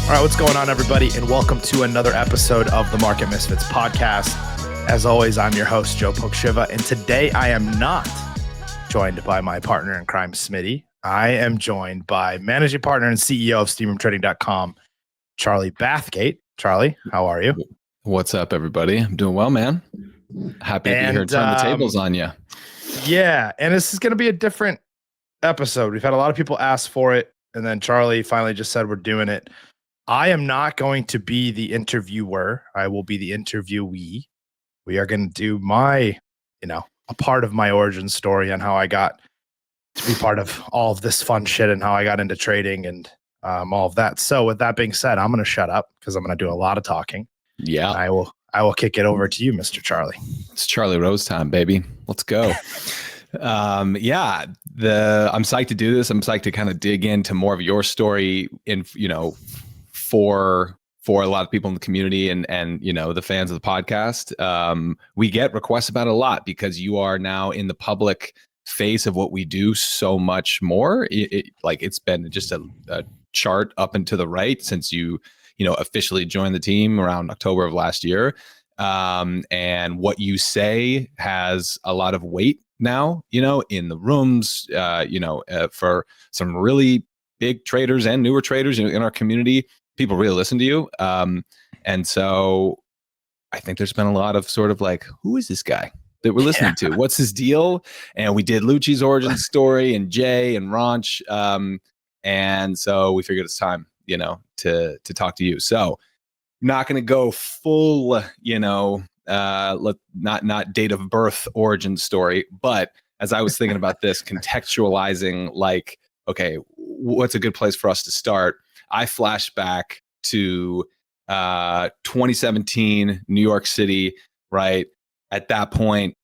All right, what's going on, everybody, and welcome to another episode of the Market Misfits Podcast. As always, I'm your host, Joe Pokrzywa, and today I am not joined by my partner in crime, Smitty. I am joined by managing partner and CEO of SteamroomTrading.com, Charlie Bathgate. Charlie, how are you? What's up, everybody? I'm doing well, man. Happy to be here and turn the tables on you. Yeah, and this is going to be a different episode. We've had a lot of people ask for it, and then Charlie finally just said we're doing it. I am not going to be the interviewer. I will be the interviewee. We are going to do a part of my origin story on how I got to be part of all of this fun shit and how I got into trading and all of that. So with that being said, I'm going to shut up because I'm going to do a lot of talking. Yeah. I will kick it over to you, Mr. Charlie. It's Charlie Rose time, baby. Let's go. I'm psyched to do this. I'm psyched to kind of dig into more of your story for a lot of people in the community and the fans of the podcast. We get requests about it a lot because you are now in the public face of what we do so much more. It's been just a chart up and to the right since you officially joined the team around October of last year. And what you say has a lot of weight now, in the rooms, for some really big traders and newer traders in our community. People really listen to you. And so I think there's been a lot of sort of like, who is this guy that we're listening to? What's his deal? And we did Lucci's origin story and Jay and Ranch. And so we figured it's time, to talk to you. So not going to go full, not date of birth origin story. But as I was thinking about this, contextualizing like, okay, what's a good place for us to start? I flashed back to 2017, New York City, right? At that point,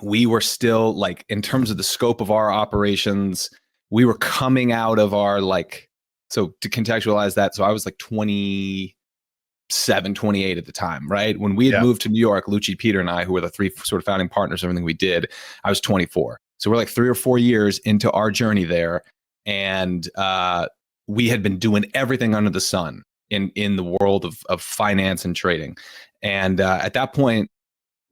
we were still like, in terms of the scope of our operations, we were coming out of our so to contextualize that, so I was like 27, 28 at the time, right? When we had moved to New York, Lucci, Peter, and I, who were the three sort of founding partners, everything we did, I was 24. So we're like 3 or 4 years into our journey there. And we had been doing everything under the sun in the world of finance and trading. And at that point,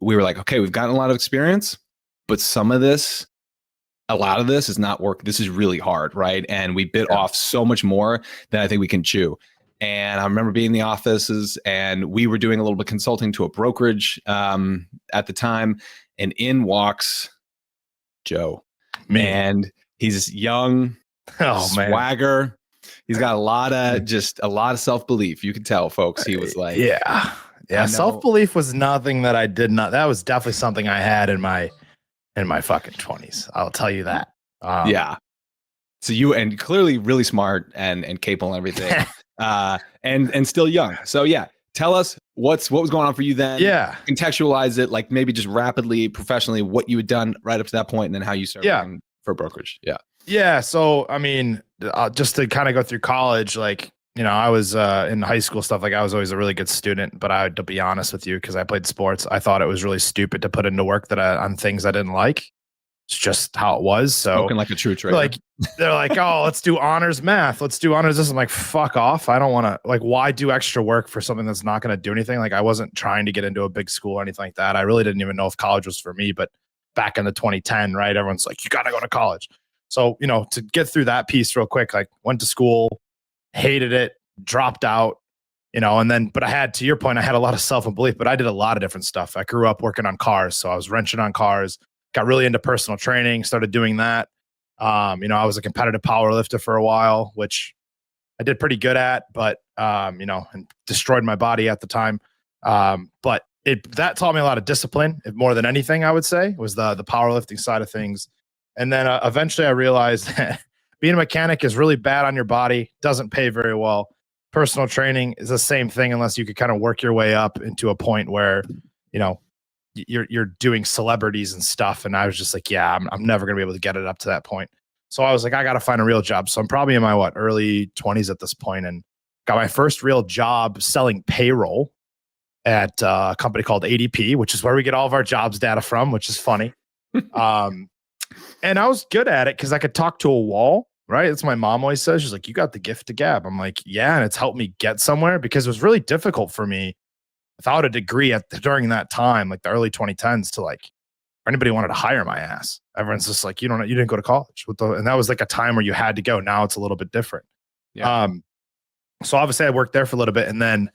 we were like, okay, we've gotten a lot of experience, but a lot of this is not work. This is really hard, right? And we bit off so much more than I think we can chew. And I remember being in the offices and we were doing a little bit of consulting to a brokerage at the time. And in walks Joe. And he's young, swagger. He's got a lot of self-belief. You can tell, folks. He was like, yeah. Self-belief was nothing that I did not. That was definitely something I had in my fucking 20s. I'll tell you that. Yeah. So you, and clearly really smart and capable and everything, and still young. So yeah, tell us what was going on for you then. Yeah. Contextualize it, like maybe just rapidly, professionally, what you had done right up to that point, and then how you started for brokerage. Yeah. Yeah. So, I mean, just to kind of go through college, I was in high school stuff. Like I was always a really good student, but I had to be honest with you, because I played sports. I thought it was really stupid to put into work on things I didn't like. It's just how it was. So spoken like a true trader. They're like, oh, let's do honors math. Let's do honors this. I'm like, fuck off. I don't want to, why do extra work for something that's not going to do anything? Like I wasn't trying to get into a big school or anything like that. I really didn't even know if college was for me, but back in the 2010, right? Everyone's like, you got to go to college. So, to get through that piece real quick, went to school, hated it, dropped out, and then, but I had, to your point, I had a lot of self-belief, but I did a lot of different stuff. I grew up working on cars. So I was wrenching on cars, got really into personal training, started doing that. I was a competitive power lifter for a while, which I did pretty good at, but, and destroyed my body at the time. But that taught me a lot of discipline more than anything, I would say, was the powerlifting side of things. And then eventually I realized that being a mechanic is really bad on your body, doesn't pay very well. Personal training is the same thing unless you could kind of work your way up into a point where, you're doing celebrities and stuff. And I was just like, yeah, I'm never going to be able to get it up to that point. So I was like, I got to find a real job. So I'm probably in my early 20s at this point, and got my first real job selling payroll at a company called ADP, which is where we get all of our jobs data from, which is funny. And I was good at it because I could talk to a wall, right? That's what my mom always says. She's like, you got the gift to gab. I'm like, yeah. And it's helped me get somewhere because it was really difficult for me without a degree during that time, like the early 2010s to like, anybody wanted to hire my ass. Everyone's just like, you didn't go to college. And that was like a time where you had to go. Now it's a little bit different. Yeah. So obviously I worked there for a little bit, and then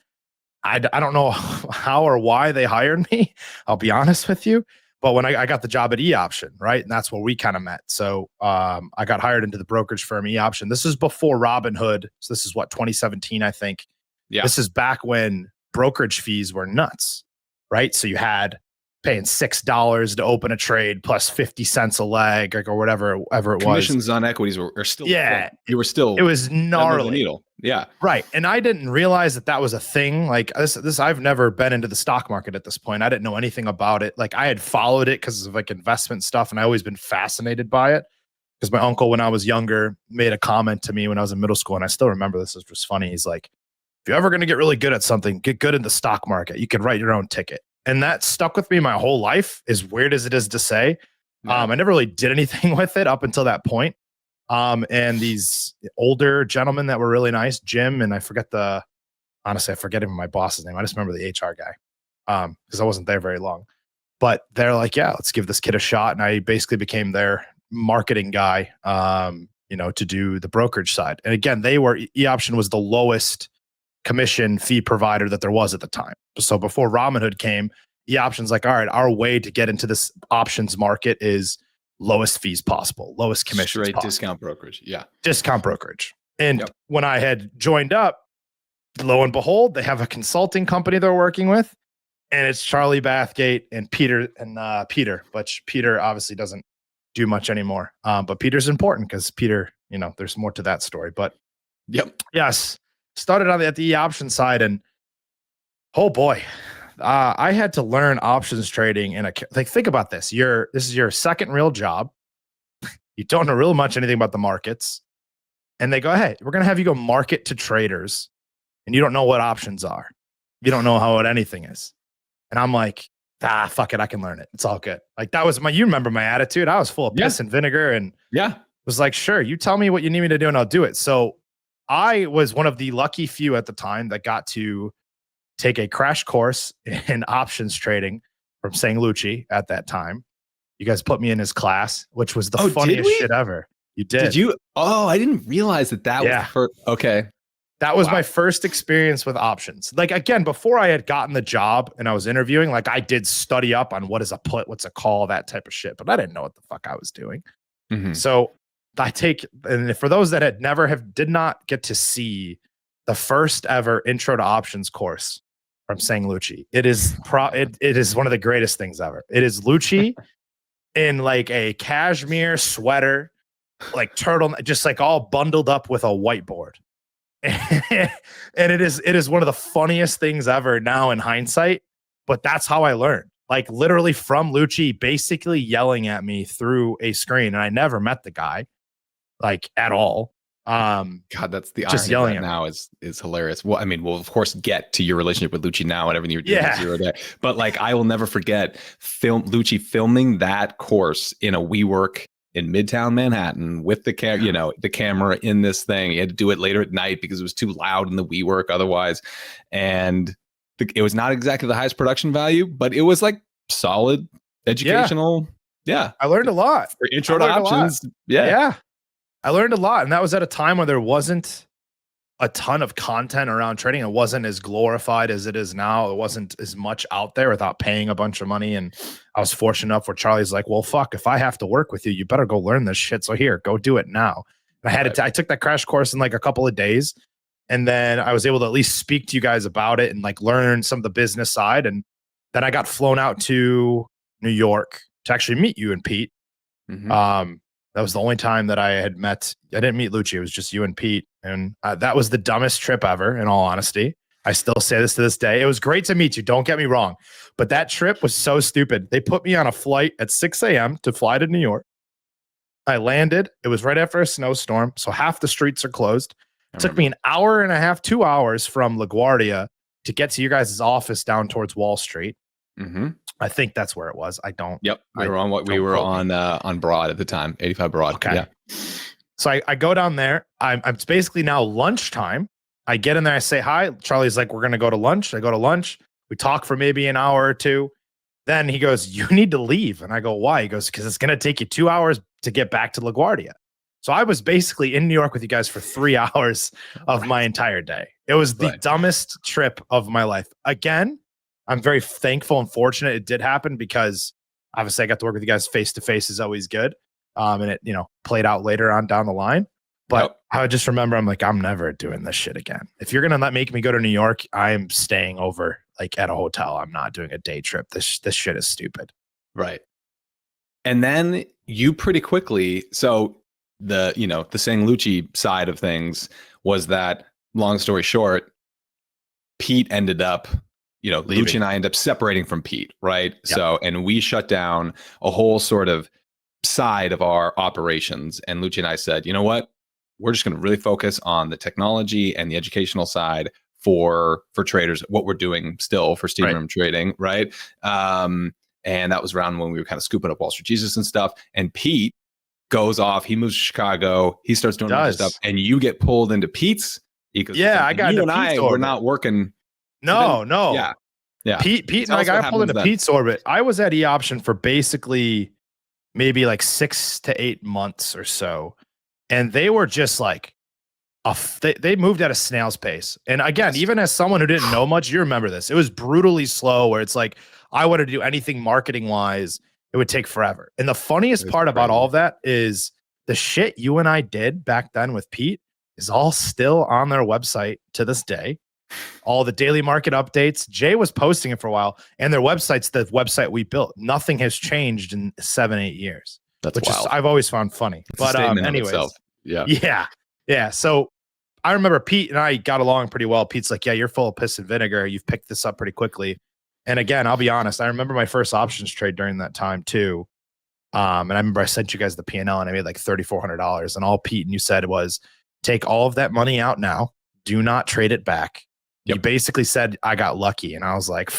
I don't know how or why they hired me. I'll be honest with you. But when I got the job at eOption, right? And that's where we kind of met. So I got hired into the brokerage firm eOption. This is before Robinhood. So this is 2017, I think. Yeah. This is back when brokerage fees were nuts, right? So you had paying $6 to open a trade plus 50 cents a leg, or whatever it was. Commissions on equities are still, it was gnarly. Needle. Yeah. Right. And I didn't realize that was a thing. Like this, I've never been into the stock market at this point. I didn't know anything about it. Like I had followed it because of like investment stuff, and I always been fascinated by it because my uncle, when I was younger, made a comment to me when I was in middle school. And I still remember this. It was funny. He's like, if you're ever going to get really good at something, get good in the stock market. You can write your own ticket. And that stuck with me my whole life, as weird as it is to say. Yeah. I never really did anything with it up until that point. And these older gentlemen that were really nice, Jim, and I forget even my boss's name. I just remember the HR guy because I wasn't there very long. But they're like, yeah, let's give this kid a shot. And I basically became their marketing guy, to do the brokerage side. And again, eOption was the lowest commission fee provider that there was at the time. So before Robinhood came, eOption's like, all right, our way to get into this options market is lowest fees possible, lowest commissions Straight possible. Discount brokerage. Yeah. Discount brokerage. And when I had joined up, lo and behold, they have a consulting company they're working with, and it's Charlie Bathgate and Peter, but Peter obviously doesn't do much anymore. But Peter's important because Peter, there's more to that story. But yes, started at the option side, and oh boy, I had to learn options trading think about this. This is your second real job. You don't know really much anything about the markets. And they go, hey, we're going to have you go market to traders. And you don't know what options are. You don't know what anything is. And I'm like, fuck it. I can learn it. It's all good. Like that was you remember my attitude. I was full of piss and vinegar, and was like, sure, you tell me what you need me to do and I'll do it. So I was one of the lucky few at the time that got to take a crash course in options trading from St. Lucci at that time. You guys put me in his class, which was the funniest shit ever. You did. Did you? Oh, I didn't realize that was the first. Okay. That was my first experience with options. Like, again, before I had gotten the job and I was interviewing, like I did study up on what is a put, what's a call, that type of shit, but I didn't know what the fuck I was doing. Mm-hmm. So and for those that did not get to see the first ever intro to options course from St. Lucci, it is one of the greatest things ever. It is Lucci in like a cashmere sweater, like turtle, just like all bundled up with a whiteboard. And it is one of the funniest things ever now in hindsight, but that's how I learned. Like literally from Lucci basically yelling at me through a screen, and I never met the guy like at all. God, that's the just irony yelling now is hilarious. Well, I mean, we'll of course get to your relationship with Lucci now and everything you're doing as you were there. But like, I will never forget Lucci filming that course in a WeWork in Midtown Manhattan with the camera in this thing. He had to do it later at night because it was too loud in the WeWork otherwise. And it was not exactly the highest production value, but it was like solid educational. Yeah. I learned a lot. For intro to options. Yeah. I learned a lot. And that was at a time where there wasn't a ton of content around trading. It wasn't as glorified as it is now. It wasn't as much out there without paying a bunch of money. And I was fortunate enough where Charlie's like, well, fuck, if I have to work with you, you better go learn this shit. So here, go do it now. And I took that crash course in like a couple of days. And then I was able to at least speak to you guys about it and like learn some of the business side. And then I got flown out to New York to actually meet you and Pete. Mm-hmm. That was the only time that I didn't meet Lucci. It was just you and Pete. And that was the dumbest trip ever, in all honesty. I still say this to this day. It was great to meet you. Don't get me wrong. But that trip was so stupid. They put me on a flight at 6 a.m. to fly to New York. I landed. It was right after a snowstorm. So half the streets are closed. It took me an hour and a half, 2 hours from LaGuardia to get to your guys' office down towards Wall Street. Mm-hmm. I think that's where it was. I don't. Yep. We were on Broad at the time, 85 Broad. Okay. Yeah. So I go down there. It's basically now lunchtime. I get in there. I say hi. Charlie's like, we're going to go to lunch. I go to lunch. We talk for maybe an hour or two. Then he goes, you need to leave. And I go, why? He goes, because it's going to take you 2 hours to get back to LaGuardia. So I was basically in New York with you guys for 3 hours of my entire day. It was the dumbest trip of my life. Again, I'm very thankful and fortunate it did happen because obviously I got to work with you guys face to face is always good. And it, played out later on down the line. But I would just remember, I'm like, I'm never doing this shit again. If you're going to make me go to New York, I'm staying over like at a hotel. I'm not doing a day trip. This shit is stupid. Right. And then you pretty quickly, so the St. Lucie side of things was that, long story short, Pete ended up, Lucci and I ended up separating from Pete, right? Yep. So, and we shut down a whole sort of side of our operations. And Lucci and I said, you know what? We're just going to really focus on the technology and the educational side for traders, what we're doing still for Steamroom trading, right? And that was around when we were kind of scooping up Wall Street Jesus and stuff. And Pete goes off, he moves to Chicago, he starts doing other stuff, and you get pulled into Pete's ecosystem. I got into Pete's orbit. We're not working. No. Yeah. Pete and I got pulled into Pete's orbit. I was at eOption for basically maybe like 6 to 8 months or so. And they were just like, they moved at a snail's pace. And again, even as someone who didn't know much, you remember this. It was brutally slow where it's like, I wanted to do anything marketing wise, it would take forever. And the funniest part about all of that is the shit you and I did back then with Pete is all still on their website to this day. All the daily market updates. Jay was posting it for a while, and their website's the website we built. Nothing has changed in 7-8 years. That's wild. I've always found funny. But anyways, yeah. So I remember Pete and I got along pretty well. Pete's like, yeah, you're full of piss and vinegar. You've picked this up pretty quickly. And again, I'll be honest, I remember my first options trade during that time too. And I remember I sent you guys the P&L and I made like $3,400. And all Pete and you said was, take all of that money out now. Do not trade it back. Yep. You basically said, I got lucky. And I was like,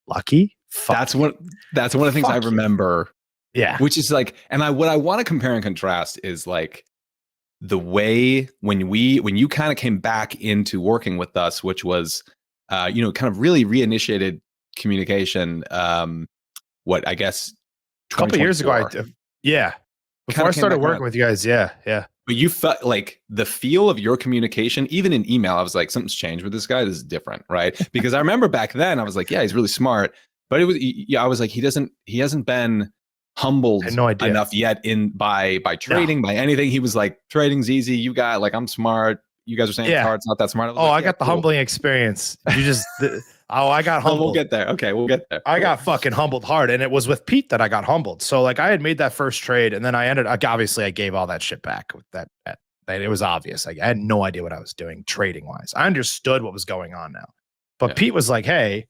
lucky? Fuck. That's one of the things I remember. Yeah. Which is like, and what I want to compare and contrast is like the way when you kind of came back into working with us, which was, kind of really reinitiated communication. What I guess a couple years ago, before I started working with you guys, yeah. But you felt like the feel of your communication, even in email, I was like, something's changed with this guy. This is different, right? Because I remember back then, I was like, yeah, he's really smart. But it was, I was like, he hasn't been humbled enough yet by trading, by anything. He was like, trading's easy. You got like, I'm smart. You guys are saying cards not that smart. I got the humbling experience. You just, I got humbled. We'll get there. Okay, we'll get there. I got fucking humbled hard, and it was with Pete that I got humbled. So like, I had made that first trade, and then I obviously I gave all that shit back with that. It was obvious. Like, I had no idea what I was doing trading wise. I understood what was going on now, but Pete was like, hey,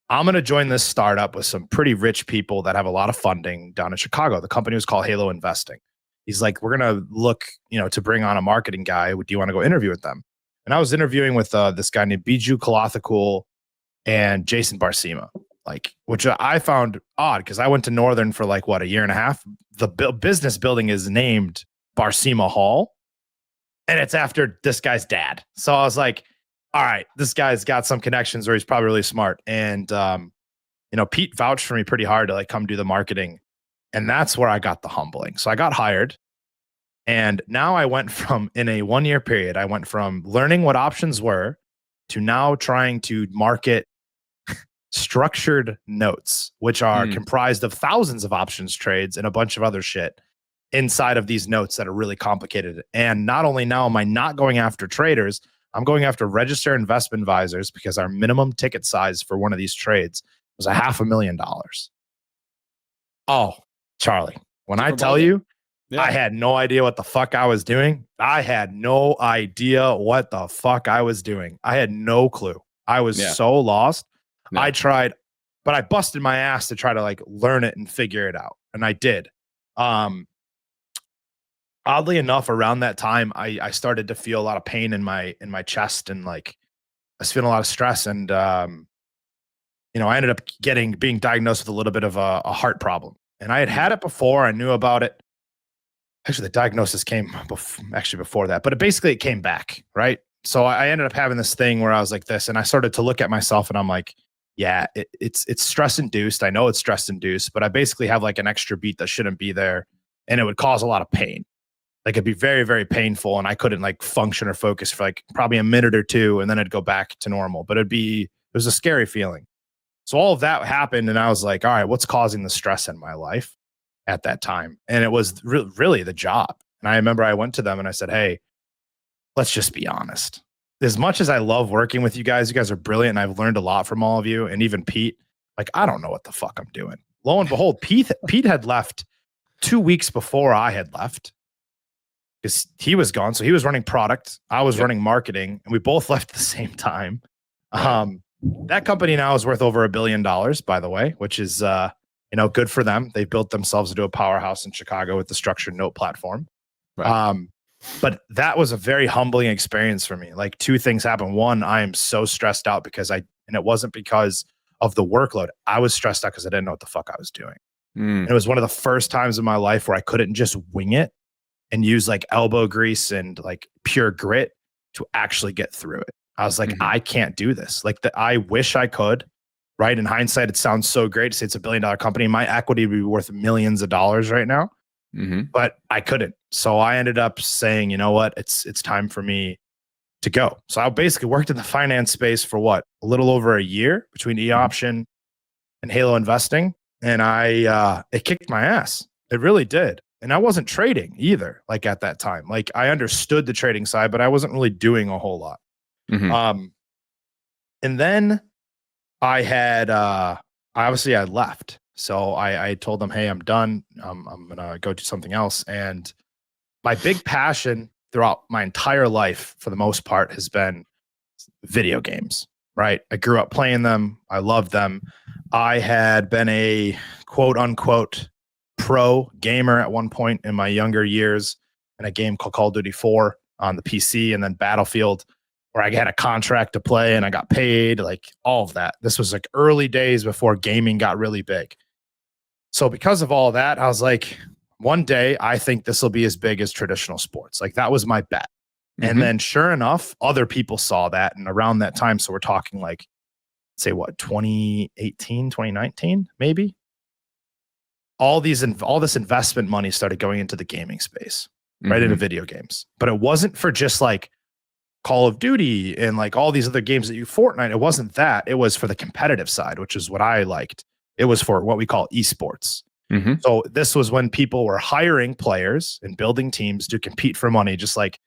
I'm going to join this startup with some pretty rich people that have a lot of funding down in Chicago. The company was called Halo Investing. He's like, we're going to look, to bring on a marketing guy. Do you want to go interview with them? And I was interviewing with this guy named Biju Kalathakul and Jason Barcima, which I found odd because I went to Northern for a year and a half. The business building is named Barcima Hall, and it's after this guy's dad. So I was like, all right, this guy's got some connections or he's probably really smart. And, Pete vouched for me pretty hard to come do the marketing. And that's where I got the humbling. So I got hired. And now I went from, in a 1-year period, I went from learning what options were to now trying to market structured notes, which are comprised of thousands of options trades and a bunch of other shit inside of these notes that are really complicated. And not only now am I not going after traders, I'm going after registered investment advisors because our minimum ticket size for one of these trades was $500,000. Oh, Charlie, when I tell you, I had no idea what the fuck I was doing. I had no idea what the fuck I was doing. I had no clue. I was so lost. No. I tried, but I busted my ass to try to learn it and figure it out. And I did. Oddly enough, around that time, I started to feel a lot of pain in my chest, and I was feeling a lot of stress. And I ended up being diagnosed with a little bit of a heart problem. And I had it before. I knew about it. actually the diagnosis came before that, but it came back, right? So I ended up having this thing where I was like this, and I started to look at myself and I'm like, yeah, it's stress induced. I know it's stress induced, but I basically have like an extra beat that shouldn't be there, and it would cause a lot of pain. Like it'd be very, very painful, and I couldn't like function or focus for like probably a minute or two, and then it'd go back to normal. But it was a scary feeling. So all of that happened, and I was like, all right, what's causing the stress in my life at that time? And it was really the job. And I remember I went to them and I said, hey, let's just be honest. As much as I love working with you guys are brilliant, and I've learned a lot from all of you, and even Pete, like, I don't know what the fuck I'm doing. Lo and behold, Pete had left 2 weeks before I had left, because he was gone. So he was running product, I was running marketing, and we both left at the same time. That company now is worth over $1 billion, by the way, which is good for them. They built themselves into a powerhouse in Chicago with the structured note platform. Right. But that was a very humbling experience for me. Like, two things happened. One, I am so stressed out and it wasn't because of the workload. I was stressed out because I didn't know what the fuck I was doing. And it was one of the first times in my life where I couldn't just wing it and use like elbow grease and like pure grit to actually get through it. I was like, I can't do this. Like, I wish I could, right? In hindsight, it sounds so great to say it's $1 billion company. My equity would be worth millions of dollars right now, but I couldn't. So I ended up saying, you know what? It's time for me to go. So I basically worked in the finance space for a little over a year between eOption and Halo Investing. And it kicked my ass. It really did. And I wasn't trading either, like at that time. Like, I understood the trading side, but I wasn't really doing a whole lot. And then I had obviously I left. So I told them, hey, I'm done. I'm gonna go do something else. And my big passion throughout my entire life, for the most part, has been video games. Right? I grew up playing them. I loved them. I had been a quote unquote pro gamer at one point in my younger years in a game called Call of Duty 4 on the PC, and then Battlefield, where I had a contract to play and I got paid, like all of that. This was like early days before gaming got really big. So because of all of that, I was like, one day I think this will be as big as traditional sports. Like, that was my bet. And then sure enough, other people saw that. And around that time, so we're talking like, say what, 2018, 2019, maybe? All this investment money started going into the gaming space, right? Into video games. But it wasn't for just like Call of Duty and like all these other games that Fortnite. It wasn't that. It was for the competitive side, which is what I liked. It was for what we call esports. So this was when people were hiring players and building teams to compete for money, just like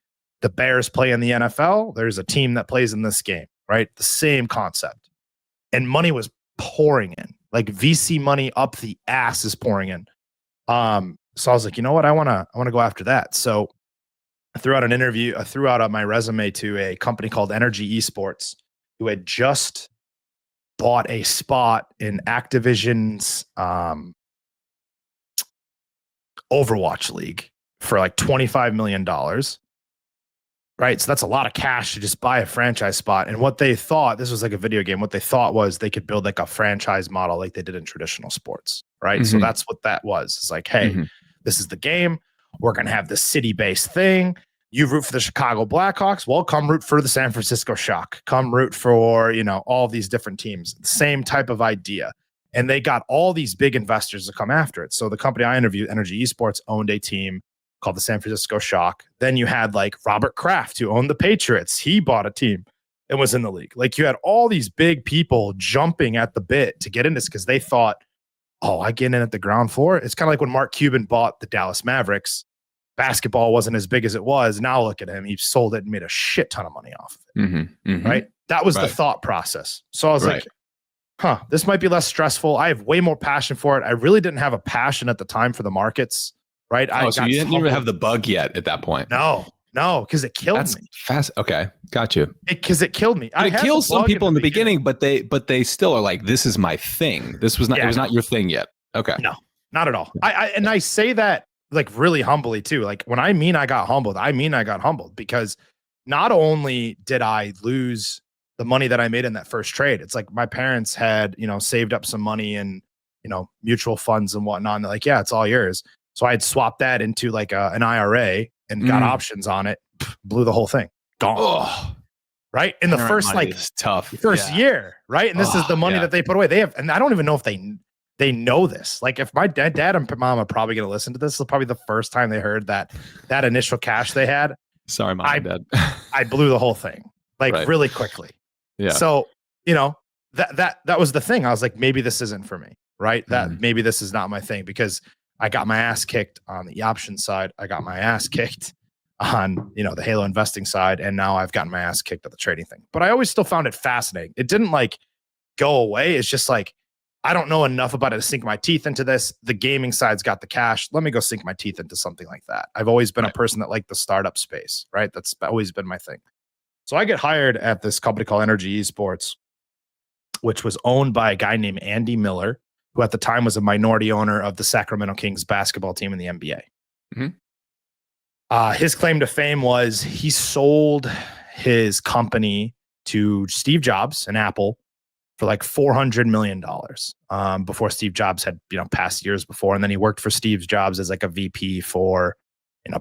the Bears play in the NFL. There's a team that plays in this game, right? The same concept. And money was pouring in, like VC money up the ass is pouring in. So I was like, you know what? I want to go after that. So I threw out my resume to a company called Energy Esports, who had just bought a spot in Activision's Overwatch League for like $25 million. Right. So that's a lot of cash to just buy a franchise spot. And what they thought, this was like a video game, what they thought was they could build like a franchise model like they did in traditional sports. Right. So that's what that was. It's like, hey, this is the game. We're going to have this city-based thing. You root for the Chicago Blackhawks. Well, come root for the San Francisco Shock. Come root for, all these different teams. Same type of idea. And they got all these big investors to come after it. So the company I interviewed, Energy Esports, owned a team called the San Francisco Shock. Then you had like Robert Kraft, who owned the Patriots. He bought a team and was in the league. Like, you had all these big people jumping at the bit to get in this because they thought, oh, I get in at the ground floor. It's kind of like when Mark Cuban bought the Dallas Mavericks. Basketball wasn't as big as it was. Now look at him. He sold it and made a shit ton of money off of it. Right? That was the thought process. So I was like, this might be less stressful. I have way more passion for it. I really didn't have a passion at the time for the markets. Right? So you didn't even have the bug yet at that point. No, because it killed me. Fast. Okay, got you. Because it killed me. It kills some people in the beginning, but they still are like, this is my thing. This was not. It was not your thing yet. Okay. No, not at all. I say that like really humbly too. Like, when I mean I got humbled, I mean I got humbled, because not only did I lose the money that I made in that first trade, it's like my parents had saved up some money and mutual funds and whatnot. And they're like, yeah, it's all yours. So I had swapped that into like an IRA and got options on it, blew the whole thing, gone. Oh, right? In the first like tough first year, right? And this is the money that they put away. They have, and I don't even know if they know this. Like if my dad and mom are probably going to listen to this, is probably the first time they heard that initial cash they had. Sorry, mom and dad. I blew the whole thing like really quickly. Yeah. So, that was the thing. I was like, maybe this isn't for me, right? That maybe this is not my thing, because I got my ass kicked on the eOption side. I got my ass kicked on, the Halo investing side. And now I've gotten my ass kicked at the trading thing. But I always still found it fascinating. It didn't like go away. It's just like, I don't know enough about it to sink my teeth into this. The gaming side's got the cash. Let me go sink my teeth into something like that. I've always been a person that liked the startup space, right? That's always been my thing. So I get hired at this company called Energy Esports, which was owned by a guy named Andy Miller, who at the time was a minority owner of the Sacramento Kings basketball team in the NBA. His claim to fame was he sold his company to Steve Jobs and Apple for like $400 million before Steve Jobs had, passed years before. And then he worked for Steve Jobs as like a VP for,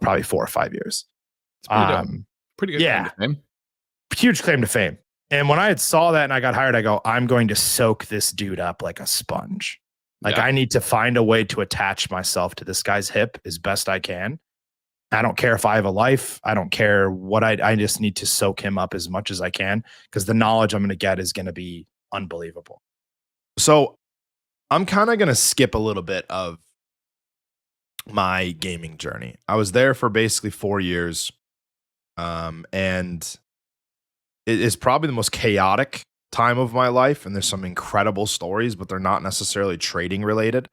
probably 4 or 5 years. Pretty good. Yeah. Claim to fame. Huge claim to fame. And when I had saw that and I got hired, I go, I'm going to soak this dude up like a sponge. Like I need to find a way to attach myself to this guy's hip as best I can. I don't care if I have a life. I don't care what I just need to soak him up as much as I can, because the knowledge I'm going to get is going to be unbelievable. So I'm kind of going to skip a little bit of my gaming journey. I was there for basically 4 years. And it is probably the most chaotic time of my life. And there's some incredible stories, but they're not necessarily trading related.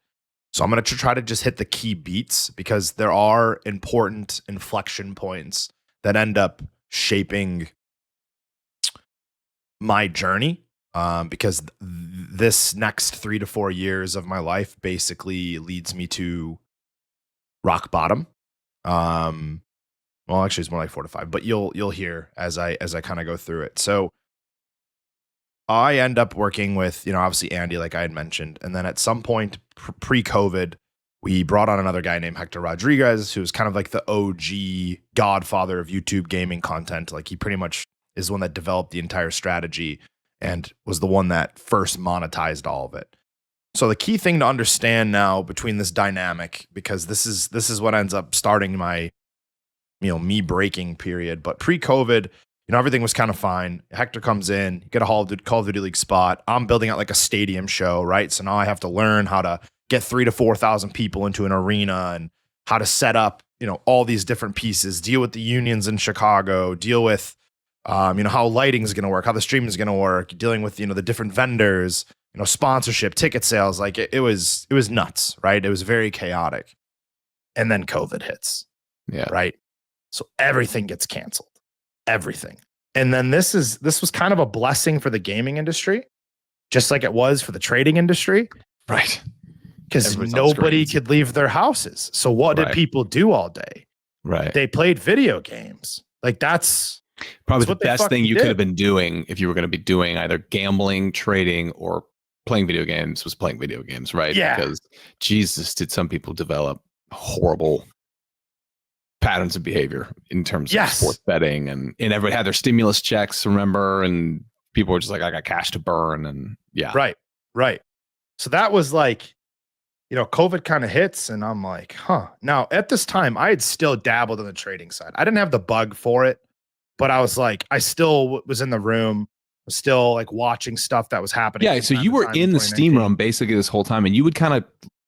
So I'm going to try to just hit the key beats, because there are important inflection points that end up shaping my journey. Because this next 3 to 4 years of my life basically leads me to rock bottom. Well, actually, it's more like 4 to 5, but you'll hear as I kind of go through it. So I end up working with, obviously Andy, like I had mentioned. And then at some point pre-COVID, we brought on another guy named Hector Rodriguez, who was kind of like the OG godfather of YouTube gaming content. Like he pretty much is the one that developed the entire strategy and was the one that first monetized all of it. So the key thing to understand now between this dynamic, because this is what ends up starting my, me breaking period. But pre-COVID, everything was kind of fine. Hector comes in, get a Call of Duty League spot. I'm building out like a stadium show, right? So now I have to learn how to get 3,000 to 4,000 people into an arena and how to set up, all these different pieces, deal with the unions in Chicago, deal with, how lighting is going to work, how the stream is going to work, dealing with, the different vendors, sponsorship, ticket sales. Like it was nuts, right? It was very chaotic. And then COVID hits. Yeah. Right. So everything gets canceled. Everything. And then this was kind of a blessing for the gaming industry, just like it was for the trading industry. Right. Because nobody could leave their houses. So what did people do all day? Right. They played video games. Like that's probably the best thing you could have been doing if you were going to be doing either gambling, trading, or playing video games, was playing video games, right? Yeah. Because Jesus, did some people develop horrible patterns of behavior in terms of sports betting, and everybody had their stimulus checks, remember, and people were just like, I got cash to burn. And right. So that was like, COVID kind of hits and I'm like, now at this time I had still dabbled in the trading side. I didn't have the bug for it, but I was like, I still was in the room, was still like watching stuff that was happening. Yeah. So you were in the Steam room basically this whole time, and you would kind of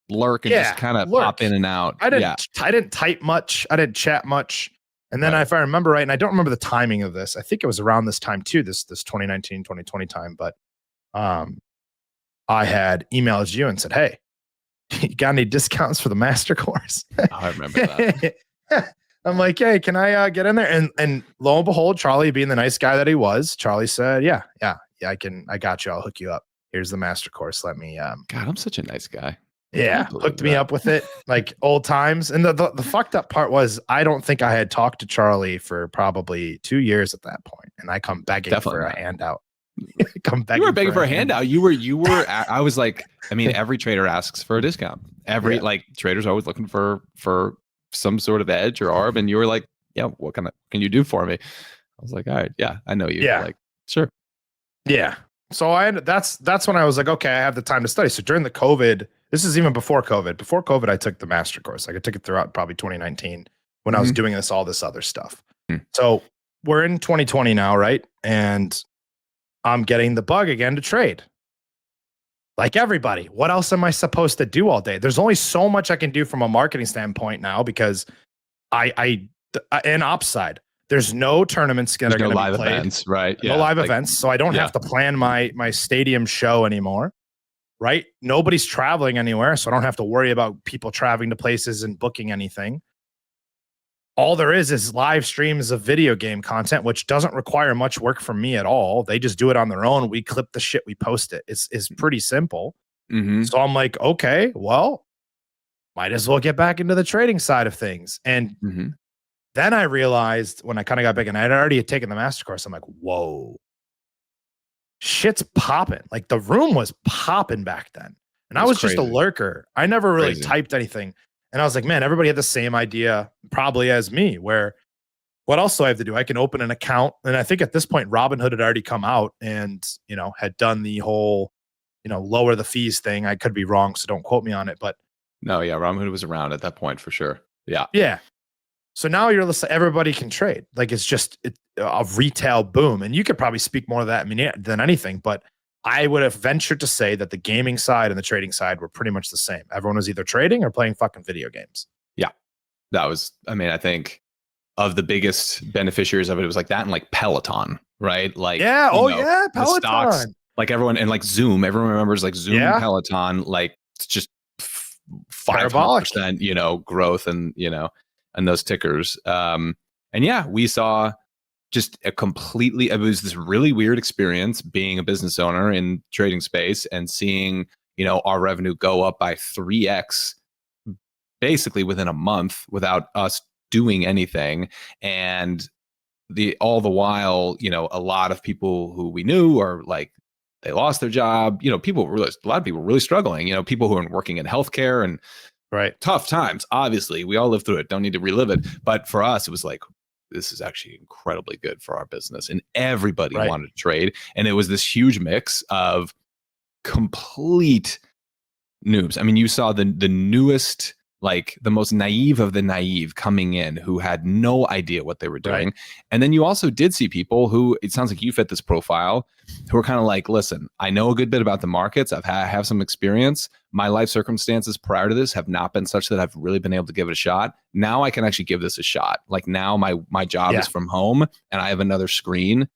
lurk and just kind of pop in and out. I didn't type much. I didn't chat much. And then if I remember right, and I don't remember the timing of this, I think it was around this time too, this 2019, 2020 time. But I had emailed you and said, hey, you got any discounts for the master course? I remember that. I'm like, hey, can I get in there? And lo and behold, Charlie, being the nice guy that he was, Charlie said, yeah, I got you. I'll hook you up. Here's the master course. Let me God, I'm such a nice guy. Yeah, hooked me up with it like old times. And the fucked up part was I don't think I had talked to Charlie for probably 2 years at that point. And I come begging for a handout. Come back. You were begging for a handout. You were. I was like, I mean, every trader asks for a discount. Every like traders are always looking for some sort of edge or arb, and you were like, yeah, what can you do for me? I was like, all right, yeah, I know you. Yeah, like sure. Yeah. So that's when I was like, okay, I have the time to study. So during the COVID, this is even before COVID. Before COVID, I took the master course. Like I took it throughout probably 2019 when I was doing all this other stuff. So we're in 2020 now, right? And I'm getting the bug again to trade. Like everybody, what else am I supposed to do all day? There's only so much I can do from a marketing standpoint now because in ops side, there's no tournaments that are going to be played. Events, right? No live events, so I don't have to plan my stadium show anymore. Right? Nobody's traveling anywhere, so I don't have to worry about people traveling to places and booking anything. All there is live streams of video game content, which doesn't require much work from me at all. They just do it on their own. We clip the shit, we post it. It's pretty simple. So I'm like, okay, well, might as well get back into the trading side of things. And then I realized when I kind of got big and I'd already taken the master course, I'm like, whoa, shit's popping. Like the room was popping back then. And I was just a lurker. I never really typed anything. And I was like, man, everybody had the same idea probably as me, where what else do I have to do? I can open an account. And I think at this point, Robinhood had already come out and, had done the whole, lower the fees thing. I could be wrong, so don't quote me on it. But no, yeah, Robinhood was around at that point for sure. Yeah. Yeah. So now everybody can trade. Like it's just a retail boom. And you could probably speak more of that than anything, but I would have ventured to say that the gaming side and the trading side were pretty much the same. Everyone was either trading or playing fucking video games. Yeah. That was, I think of the biggest beneficiaries of it was like that and like Peloton, right? Like, yeah. Peloton. Stocks, like everyone, and like Zoom, everyone remembers like Zoom and Peloton, like it's just 500%, growth and, and those tickers. And yeah, we saw just it was this really weird experience being a business owner in trading space and seeing, our revenue go up by 3x basically within a month without us doing anything. And all the while, a lot of people who we knew are like, they lost their job, a lot of people were really struggling, people who are working in healthcare and tough times. Obviously, we all lived through it. Don't need to relive it. But for us, it was like, this is actually incredibly good for our business. And everybody wanted to trade. And it was this huge mix of complete noobs. I mean, you saw the newest, like the most naive of the naive coming in who had no idea what they were doing. And then you also did see people who, it sounds like you fit this profile, who are kind of like, listen, I know a good bit about the markets. I have some experience. My life circumstances prior to this have not been such that I've really been able to give it a shot. Now I can actually give this a shot. Like now my job is from home and I have another screen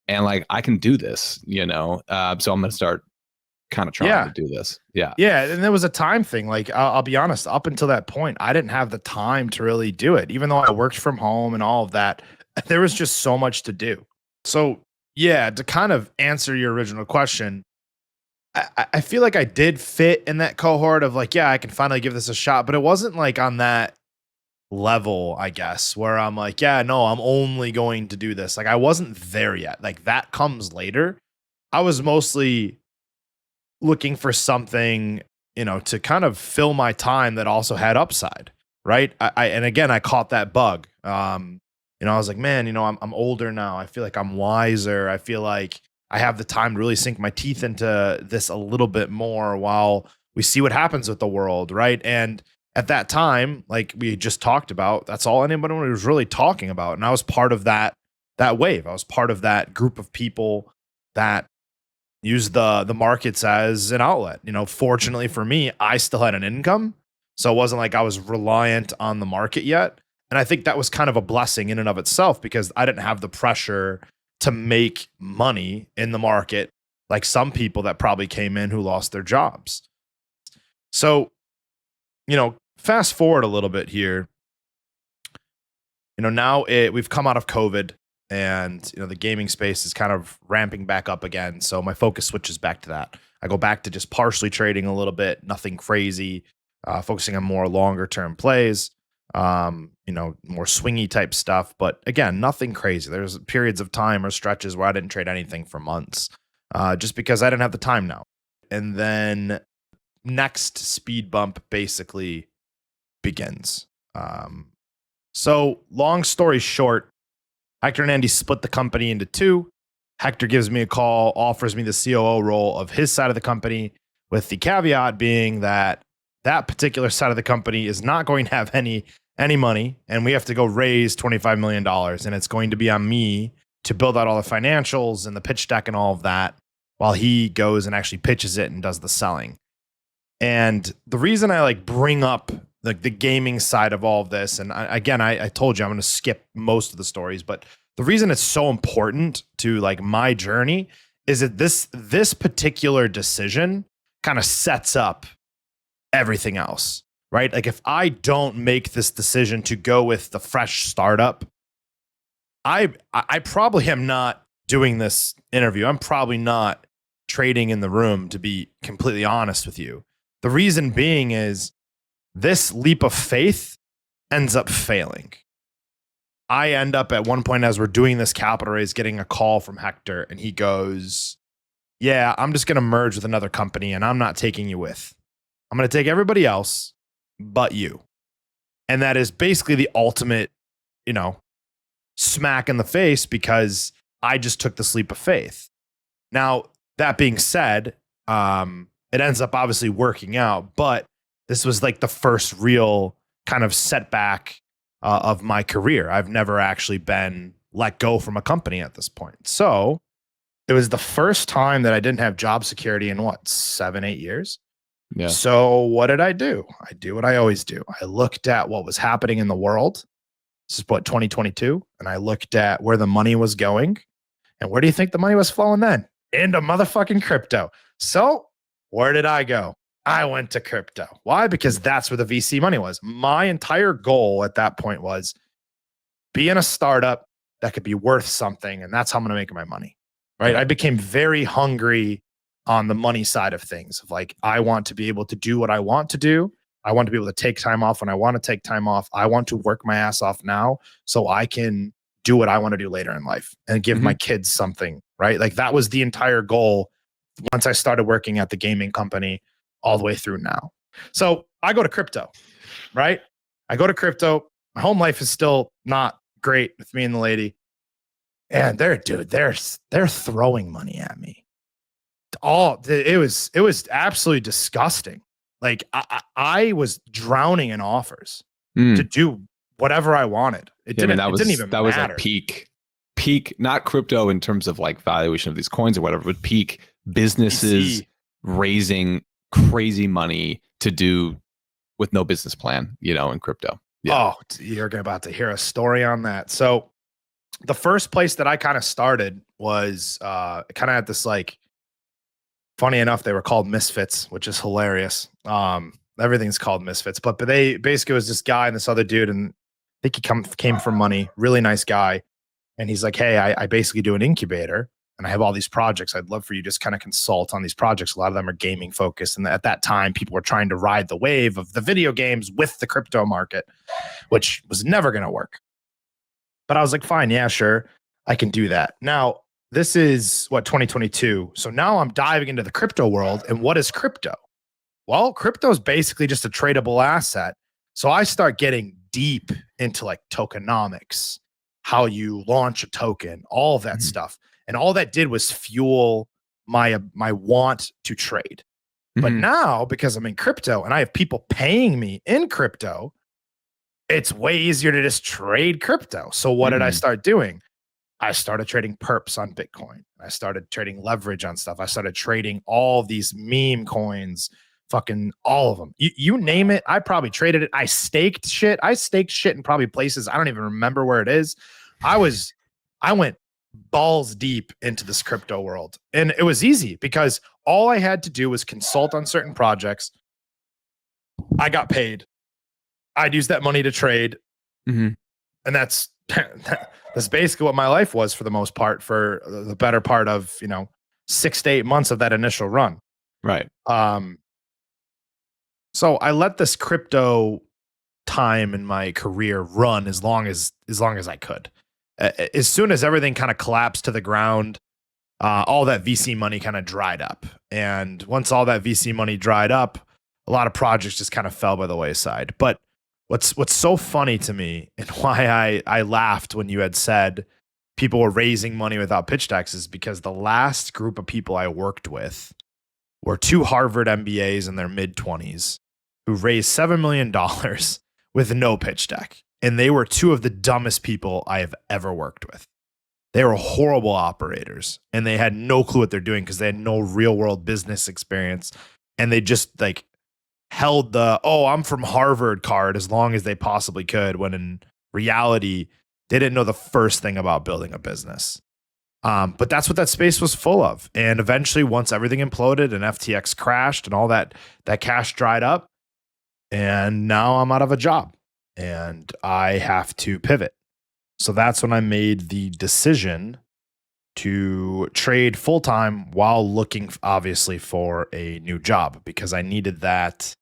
and like I can do this, so I'm going to start kind of trying to do this. Yeah. And there was a time thing. Like I'll be honest, up until that point, I didn't have the time to really do it. Even though I worked from home and all of that, there was just so much to do. So yeah, to kind of answer your original question, I feel like I did fit in that cohort of like, yeah, I can finally give this a shot, but it wasn't like on that level, I guess, where I'm like, yeah, no, I'm only going to do this. Like I wasn't there yet. Like that comes later. I was mostly looking for something, to kind of fill my time that also had upside, right? And again, I caught that bug. I was like, man, I'm older now. I feel like I'm wiser. I feel like I have the time to really sink my teeth into this a little bit more while we see what happens with the world, right? And at that time, like we just talked about, that's all anybody was really talking about. And I was part of that wave. I was part of that group of people that use the markets as an outlet. Fortunately for me, I still had an income. So it wasn't like I was reliant on the market yet. And I think that was kind of a blessing in and of itself because I didn't have the pressure to make money in the market like some people that probably came in who lost their jobs. So, fast forward a little bit here. Now we've come out of COVID. And, the gaming space is kind of ramping back up again. So my focus switches back to that. I go back to just partially trading a little bit, nothing crazy, focusing on more longer term plays, more swingy type stuff. But again, nothing crazy. There's periods of time or stretches where I didn't trade anything for months. just because I didn't have the time now. And then next speed bump basically begins. So long story short, Hector and Andy split the company into two. Hector gives me a call, offers me the COO role of his side of the company, with the caveat being that that particular side of the company is not going to have any money, and we have to go raise $25 million, and it's going to be on me to build out all the financials and the pitch deck and all of that, while he goes and actually pitches it and does the selling. And the reason I bring up the gaming side of all of this, and I told you I'm going to skip most of the stories, but the reason it's so important to my journey is that this particular decision kind of sets up everything else, right? If I don't make this decision to go with the fresh startup, I probably am not doing this interview. I'm probably not trading in the room, to be completely honest with you. The reason being is this leap of faith ends up failing. I end up at one point, as we're doing this capital raise, getting a call from Hector, and he goes, yeah, I'm just going to merge with another company, and I'm not taking you with. I'm going to take everybody else but you. And that is basically the ultimate, smack in the face, because I just took this leap of faith. Now, that being said, it ends up obviously working out, but this was the first real kind of setback of my career. I've never actually been let go from a company at this point. So it was the first time that I didn't have job security in 7-8 years. Yeah. So what did I do? I do what I always do. I looked at what was happening in the world. This is 2022. And I looked at where the money was going. And where do you think the money was flowing then? Into motherfucking crypto. So where did I go? I went to crypto. Why? Because that's where the VC money was. My entire goal at that point was be in a startup that could be worth something. And that's how I'm going to make my money. Right. I became very hungry on the money side of things, of I want to be able to do what I want to do. I want to be able to take time off when I want to take time off. I want to work my ass off now so I can do what I want to do later in life and give my kids something, right? That was the entire goal once I started working at the gaming company all the way through now. So I go to crypto, right? I go to crypto. My home life is still not great with me and the lady. And they're throwing money at me. It was absolutely disgusting. I was drowning in offers to do whatever I wanted. It didn't even matter. Was peak, not crypto in terms of valuation of these coins or whatever, but peak businesses raising crazy money to do with no business plan, in crypto. Yeah. Oh, you're about to hear a story on that. So the first place that I kind of started was kind of at this funny enough, they were called Misfits, which is hilarious. Everything's called Misfits, but they basically was this guy and this other dude, and I think he came from money, really nice guy. And he's like, hey, I basically do an incubator and I have all these projects. I'd love for you to just kind of consult on these projects. A lot of them are gaming focused. And at that time, people were trying to ride the wave of the video games with the crypto market, which was never going to work. But I was like, fine, yeah, sure, I can do that. Now, this is 2022. So now I'm diving into the crypto world. And what is crypto? Well, crypto is basically just a tradable asset. So I start getting deep into tokenomics, how you launch a token, all of that stuff. And all that did was fuel my want to trade. But now, because I'm in crypto and I have people paying me in crypto, it's way easier to just trade crypto. So what did I start doing? I started trading perps on Bitcoin. I started trading leverage on stuff. I started trading all these meme coins, fucking all of them. You name it, I probably traded it. I staked shit. In probably places I don't even remember where it is. I went balls deep into this crypto world. And it was easy because all I had to do was consult on certain projects. I got paid. I'd use that money to trade. And that's basically what my life was for the most part, for the better part of 6 to 8 months of that initial run. Right. So I let this crypto time in my career run as long as I could. As soon as everything kind of collapsed to the ground, all that VC money kind of dried up. And once all that VC money dried up, a lot of projects just kind of fell by the wayside. But what's so funny to me, and why I laughed when you had said people were raising money without pitch decks, is because the last group of people I worked with were two Harvard MBAs in their mid-20s who raised $7 million with no pitch deck. And they were two of the dumbest people I have ever worked with. They were horrible operators, and they had no clue what they're doing because they had no real world business experience. And they just like held the, oh, I'm from Harvard card as long as they possibly could, when in reality, they didn't know the first thing about building a business. But that's what that space was full of. And eventually, once everything imploded and FTX crashed and all that cash dried up, and now I'm out of a job and I have to pivot. So that's when I made the decision to trade full-time while looking, obviously, for a new job, because I needed that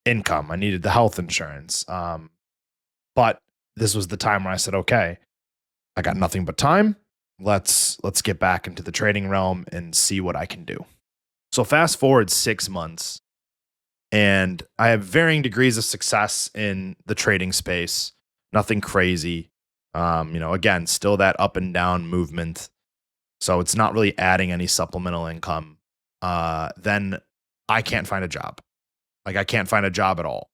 income. I needed the health insurance. But this was the time where I said, okay, I got nothing but time. Let's get back into the trading realm and see what I can do. So fast forward 6 months, and I have varying degrees of success in the trading space. Nothing crazy. Again, still that up and down movement. So it's not really adding any supplemental income. Then I can't find a job. Like, I can't find a job at all.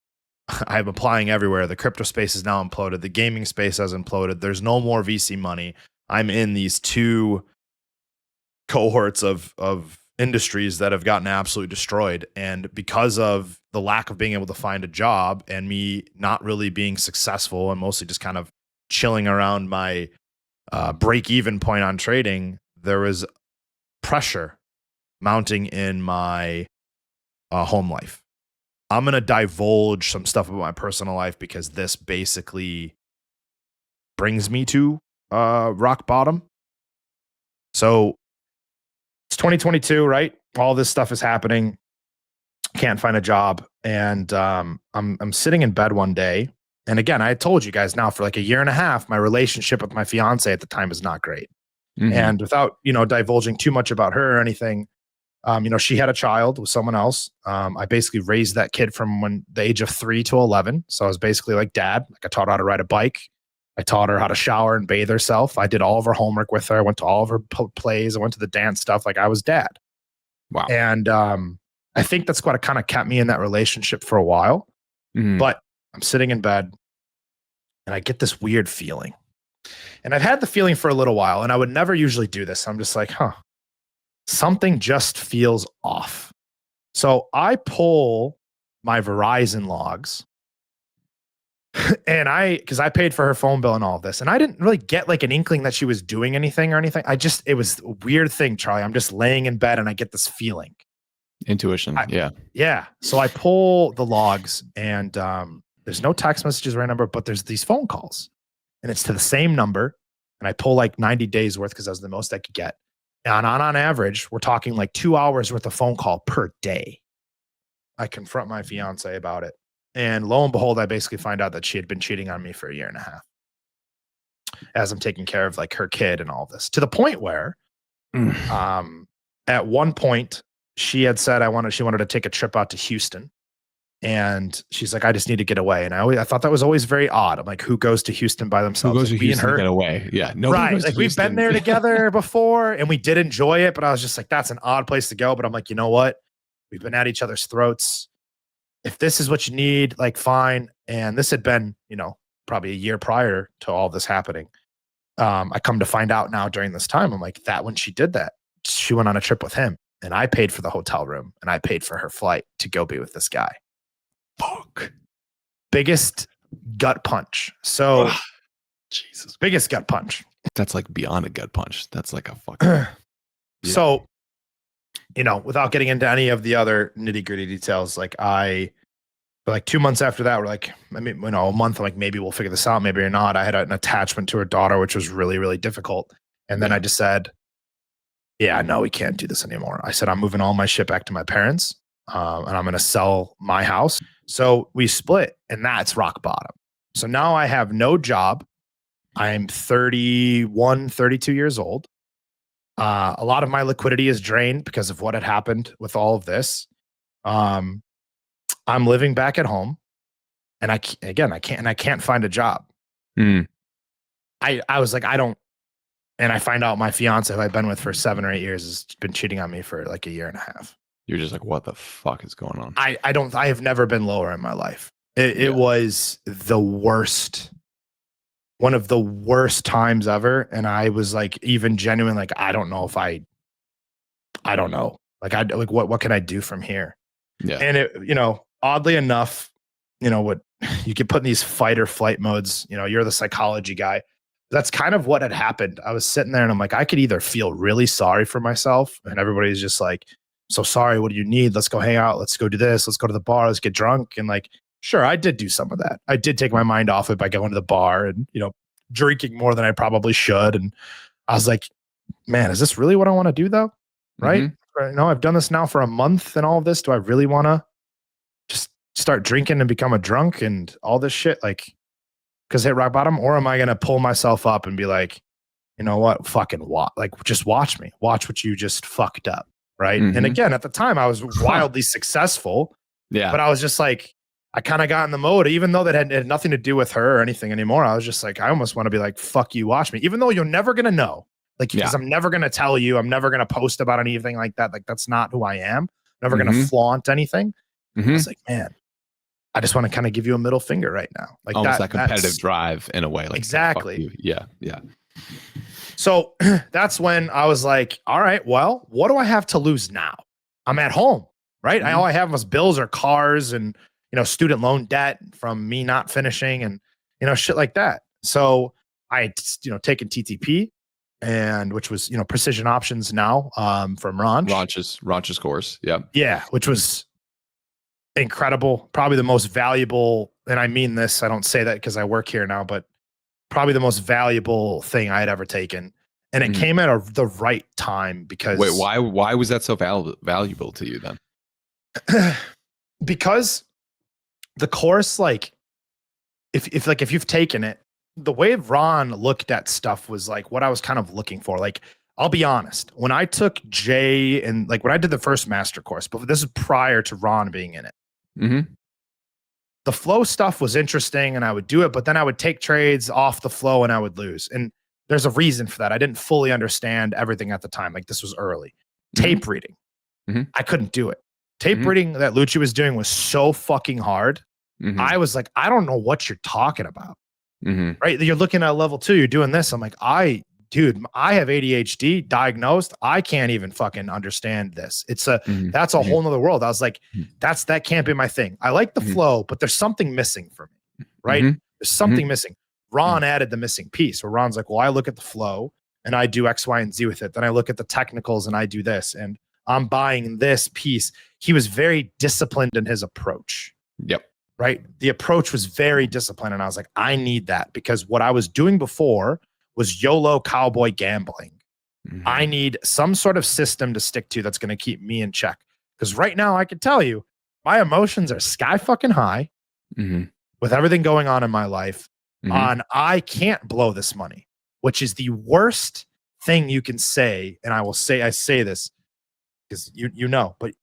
I'm applying everywhere. The crypto space is now imploded. The gaming space has imploded. There's no more VC money. I'm in these two cohorts of industries that have gotten absolutely destroyed. And because of the lack of being able to find a job and me not really being successful and mostly just kind of chilling around my break-even point on trading, there was pressure mounting in my home life. I'm going to divulge some stuff about my personal life because this basically brings me to rock bottom. So it's 2022, right? All this stuff is happening. Can't find a job. And I'm sitting in bed one day. And again, I had told you guys now for like a year and a half, my relationship with my fiance at the time was not great. Mm-hmm. And without, divulging too much about her or anything, she had a child with someone else. I basically raised that kid from the age of 3 to 11. So I was basically like dad. Like, I taught her how to ride a bike. I taught her how to shower and bathe herself. I did all of her homework with her. I went to all of her plays. I went to the dance stuff. Like, I was dad. Wow. And I think that's what kind of kept me in that relationship for a while. Mm-hmm. But I'm sitting in bed and I get this weird feeling. And I've had the feeling for a little while, and I would never usually do this. I'm just like, something just feels off. So I pull my Verizon logs and because I paid for her phone bill and all of this, and I didn't really get like an inkling that she was doing anything or anything. It was a weird thing, Charlie. I'm just laying in bed and I get this feeling. Intuition. Yeah. So I pull the logs, and there's no text messages or number, but there's these phone calls, and it's to the same number. And I pull like 90 days worth because that was the most I could get. And on average, we're talking like 2 hours worth of phone call per day. I confront my fiance about it. And lo and behold, I basically find out that she had been cheating on me for a year and a half as I'm taking care of like her kid and all this, to the point where at one point she had said she wanted to take a trip out to Houston. And she's like, I just need to get away. And I thought that was always very odd. I'm like, who goes to Houston by themselves? Who goes to Houston to get away? Yeah. Right. Like, we've been there together before and we did enjoy it, but I was just like, that's an odd place to go. But I'm like, you know what? We've been at each other's throats. If this is what you need, like, fine. And this had been, probably a year prior to all this happening. I come to find out now during this time, I'm like, that when she did that, she went on a trip with him, and I paid for the hotel room and I paid for her flight to go be with this guy. Fuck. Biggest gut punch. So, Jesus. Biggest gut punch. That's like beyond a gut punch. That's like a fucking. So, without getting into any of the other nitty gritty details, like for like 2 months after that, we're like, a month, I'm like, maybe we'll figure this out. Maybe or not. I had an attachment to her daughter, which was really, really difficult. And then I just said, yeah, no, we can't do this anymore. I said, I'm moving all my shit back to my parents. And I'm going to sell my house. So we split, and that's rock bottom. So now I have no job. I'm 31, 32 years old. A lot of my liquidity is drained because of what had happened with all of this. I'm living back at home, and I can't find a job. Mm. I was like, I don't, and I find out my fiance, who I've been with for 7 or 8 years, has been cheating on me for like a year and a half. You're just like, what the fuck is going on? I have never been lower in my life. It was the worst, one of the worst times ever. And I was like, even genuine, like, I don't know if I don't know. Like, what can I do from here? Yeah. And it, oddly enough, what you get put in these fight or flight modes, you're the psychology guy. That's kind of what had happened. I was sitting there and I'm like, I could either feel really sorry for myself, and everybody's just like, so sorry, what do you need? Let's go hang out. Let's go do this. Let's go to the bar. Let's get drunk. And like, sure, I did do some of that. I did take my mind off it by going to the bar and, drinking more than I probably should. And I was like, man, is this really what I want to do though? Right? I've done this now for a month and all of this. Do I really want to just start drinking and become a drunk and all this shit? Like, because hit rock bottom? Or am I going to pull myself up and be like, you know what? Fucking just watch me. Watch what you just fucked up. Right. And again, at the time I was wildly successful. Yeah. But I was just like, I kind of got in the mode, even though that had nothing to do with her or anything anymore. I was just like, I almost want to be like, fuck you, watch me, even though you're never going to know. Like, because I'm never going to tell you, I'm never going to post about anything like that. Like, that's not who I am. Never going to flaunt anything. I was like, man, I just want to kind of give you a middle finger right now. Like almost that competitive drive in a way. Like, exactly. Yeah. Yeah. So that's when I was like, all right, well, what do I have to lose now? I'm at home, right? All I have was bills or cars and, student loan debt from me not finishing and, shit like that. So I had, taken TTP, and which was, precision options now from Ranch's course. Yeah. Yeah. Which was incredible. Probably the most valuable. And I mean this, I don't say that because I work here now, but probably the most valuable thing I had ever taken. And it came at the right time because. Wait, why was that so valuable to you then? Because the course, like, if you've taken it, the way Ron looked at stuff was like what I was kind of looking for. Like, I'll be honest, when I took Jay and like when I did the first master course, but this is prior to Ron being in it. The flow stuff was interesting and I would do it, but then I would take trades off the flow and I would lose. And there's a reason for that. I didn't fully understand everything at the time. Like, this was early. Tape reading. I couldn't do it. Tape reading that Lucci was doing was so fucking hard. I was like, I don't know what you're talking about. Right? You're looking at level 2, you're doing this. I'm like, I have ADHD diagnosed. I can't even fucking understand this. It's that's a whole nother world. I was like, that can't be my thing. I like the flow, but there's something missing for me. Right? There's something missing. Ron added the missing piece where Ron's like, well, I look at the flow and I do X, Y, and Z with it. Then I look at the technicals and I do this. And I'm buying this piece. He was very disciplined in his approach. Yep. Right. The approach was very disciplined. And I was like, I need that, because what I was doing before was YOLO cowboy gambling. I need some sort of system to stick to that's going to keep me in check. Because right now I can tell you my emotions are sky fucking high with everything going on in my life. I can't blow this money, which is the worst thing you can say. And I say this because but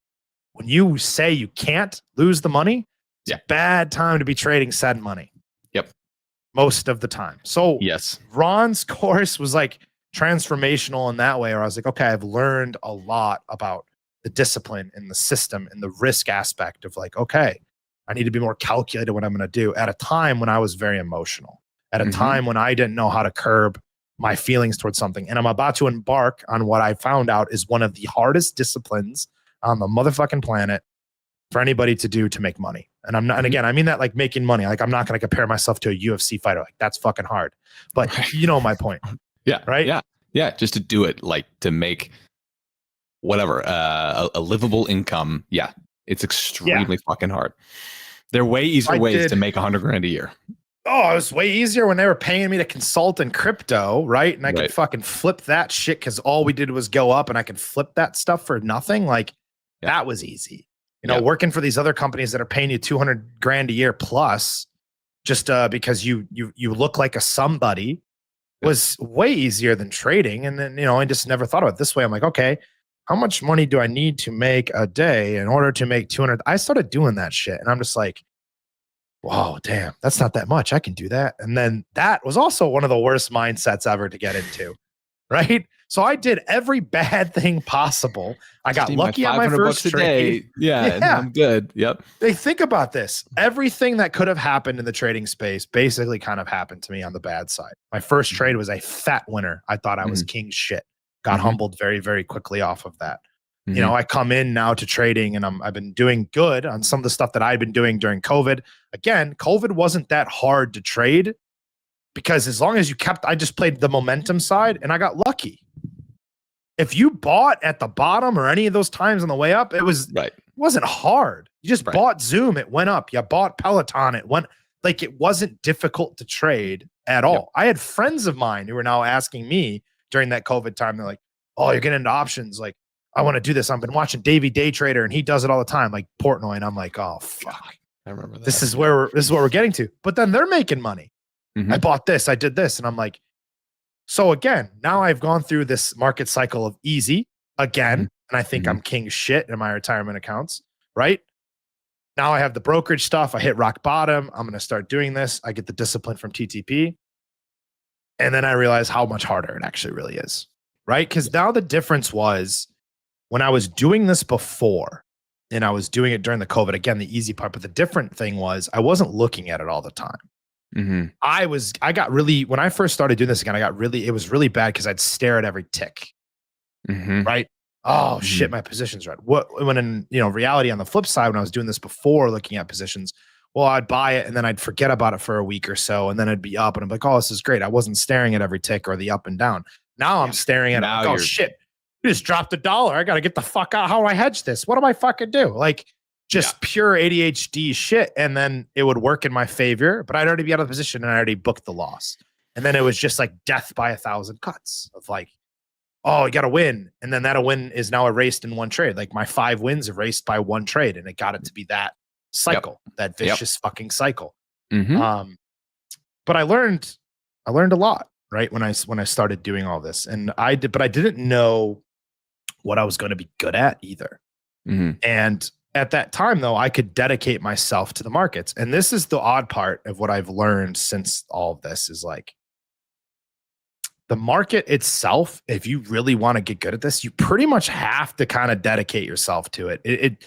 when you say you can't lose the money, it's a bad time to be trading said money. Yep. Most of the time. So yes, Ron's course was like transformational in that way, where I was like, okay, I've learned a lot about the discipline and the system and the risk aspect of like, okay, I need to be more calculated what I'm going to do at a time when I was very emotional, at a time when I didn't know how to curb my feelings towards something. And I'm about to embark on what I found out is one of the hardest disciplines on the motherfucking planet for anybody to do to make money. And I'm not, and again, I mean that like making money. Like, I'm not going to compare myself to a UFC fighter. Like, that's fucking hard. But you know my point. Yeah. Right. Yeah. Yeah. Just to do it, like to make whatever, a livable income. Yeah. It's extremely fucking hard. There are way easier ways to make $100,000 a year. Oh, it was way easier when they were paying me to consult in crypto, right? And I could fucking flip that shit because all we did was go up and I could flip that stuff for nothing. Like, that was easy. You know, working for these other companies that are paying you $200,000 a year plus just because you look like a somebody was way easier than trading. And then, I just never thought of it this way. I'm like, okay, how much money do I need to make a day in order to make 200? I started doing that shit. And I'm just like, whoa, damn, that's not that much. I can do that. And then that was also one of the worst mindsets ever to get into. Right. So I did every bad thing possible. I got lucky on my first trade. Yeah, and I'm good. Yep. They think about this. Everything that could have happened in the trading space basically kind of happened to me on the bad side. My first trade was a fat winner. I thought I was king shit. Got humbled very, very quickly off of that. I come in now to trading and I've been doing good on some of the stuff that I've been doing during COVID. Again, COVID wasn't that hard to trade because as long as I just played the momentum side and I got lucky. If you bought at the bottom or any of those times on the way up, it wasn't hard. You just bought Zoom, it went up. You bought Peloton, it went like it wasn't difficult to trade at all. Yep. I had friends of mine who were now asking me during that COVID time. They're like, "Oh, you're getting into options. Like, I want to do this. I've been watching Davey Day Trader and he does it all the time, like Portnoy." And I'm like, "Oh fuck, I remember that. This is what we're getting to." But then they're making money. I bought this, I did this, and I'm like. So again, now I've gone through this market cycle of easy again, and I think I'm king shit in my retirement accounts, right? Now I have the brokerage stuff. I hit rock bottom. I'm going to start doing this. I get the discipline from TTP. And then I realize how much harder it actually really is, right? Because now the difference was when I was doing this before and I was doing it during the COVID, again, the easy part, but the different thing was I wasn't looking at it all the time. I got really, when I first started doing this again, it was really bad because I'd stare at every tick. Right. Oh shit, my position's right. When in reality on the flip side, when I was doing this before looking at positions, well, I'd buy it and then I'd forget about it for a week or so. And then it'd be up and I'm like, oh, this is great. I wasn't staring at every tick or the up and down. Now I'm staring at it. Like, oh shit, you just dropped $1. I got to get the fuck out. How do I hedge this? What do I fucking do? Like, just pure ADHD shit. And then it would work in my favor, but I'd already be out of the position and I already booked the loss. And then it was just like death by 1,000 cuts of like, oh, you got to win. And then that win is now erased in one trade. Like my 5 wins erased by one trade. And it got it to be that cycle, that vicious fucking cycle. But I learned a lot, right? When I started doing all this and but I didn't know what I was going to be good at either. And at that time, though, I could dedicate myself to the markets. And this is the odd part of what I've learned since all of this is like the market itself. If you really want to get good at this, you pretty much have to kind of dedicate yourself to it.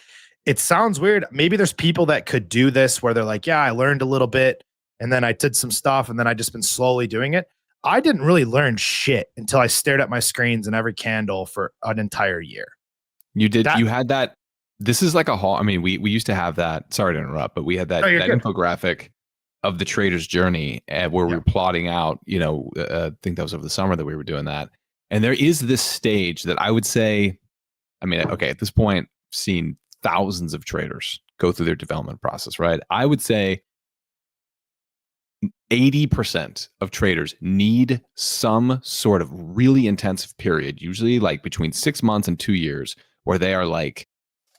It sounds weird. Maybe there's people that could do this where they're like, yeah, I learned a little bit and then I did some stuff and then I just been slowly doing it. I didn't really learn shit until I stared at my screens and every candle for an entire year. You did. You had that. This is like a whole, I mean, we used to have that, sorry to interrupt, but we had that infographic of the trader's journey where we were plotting out, I think that was over the summer that we were doing that. And there is this stage that I would say, I mean, okay, at this point, I've seen thousands of traders go through their development process, right? I would say 80% of traders need some sort of really intensive period, usually like between 6 months and 2 years, where they are like,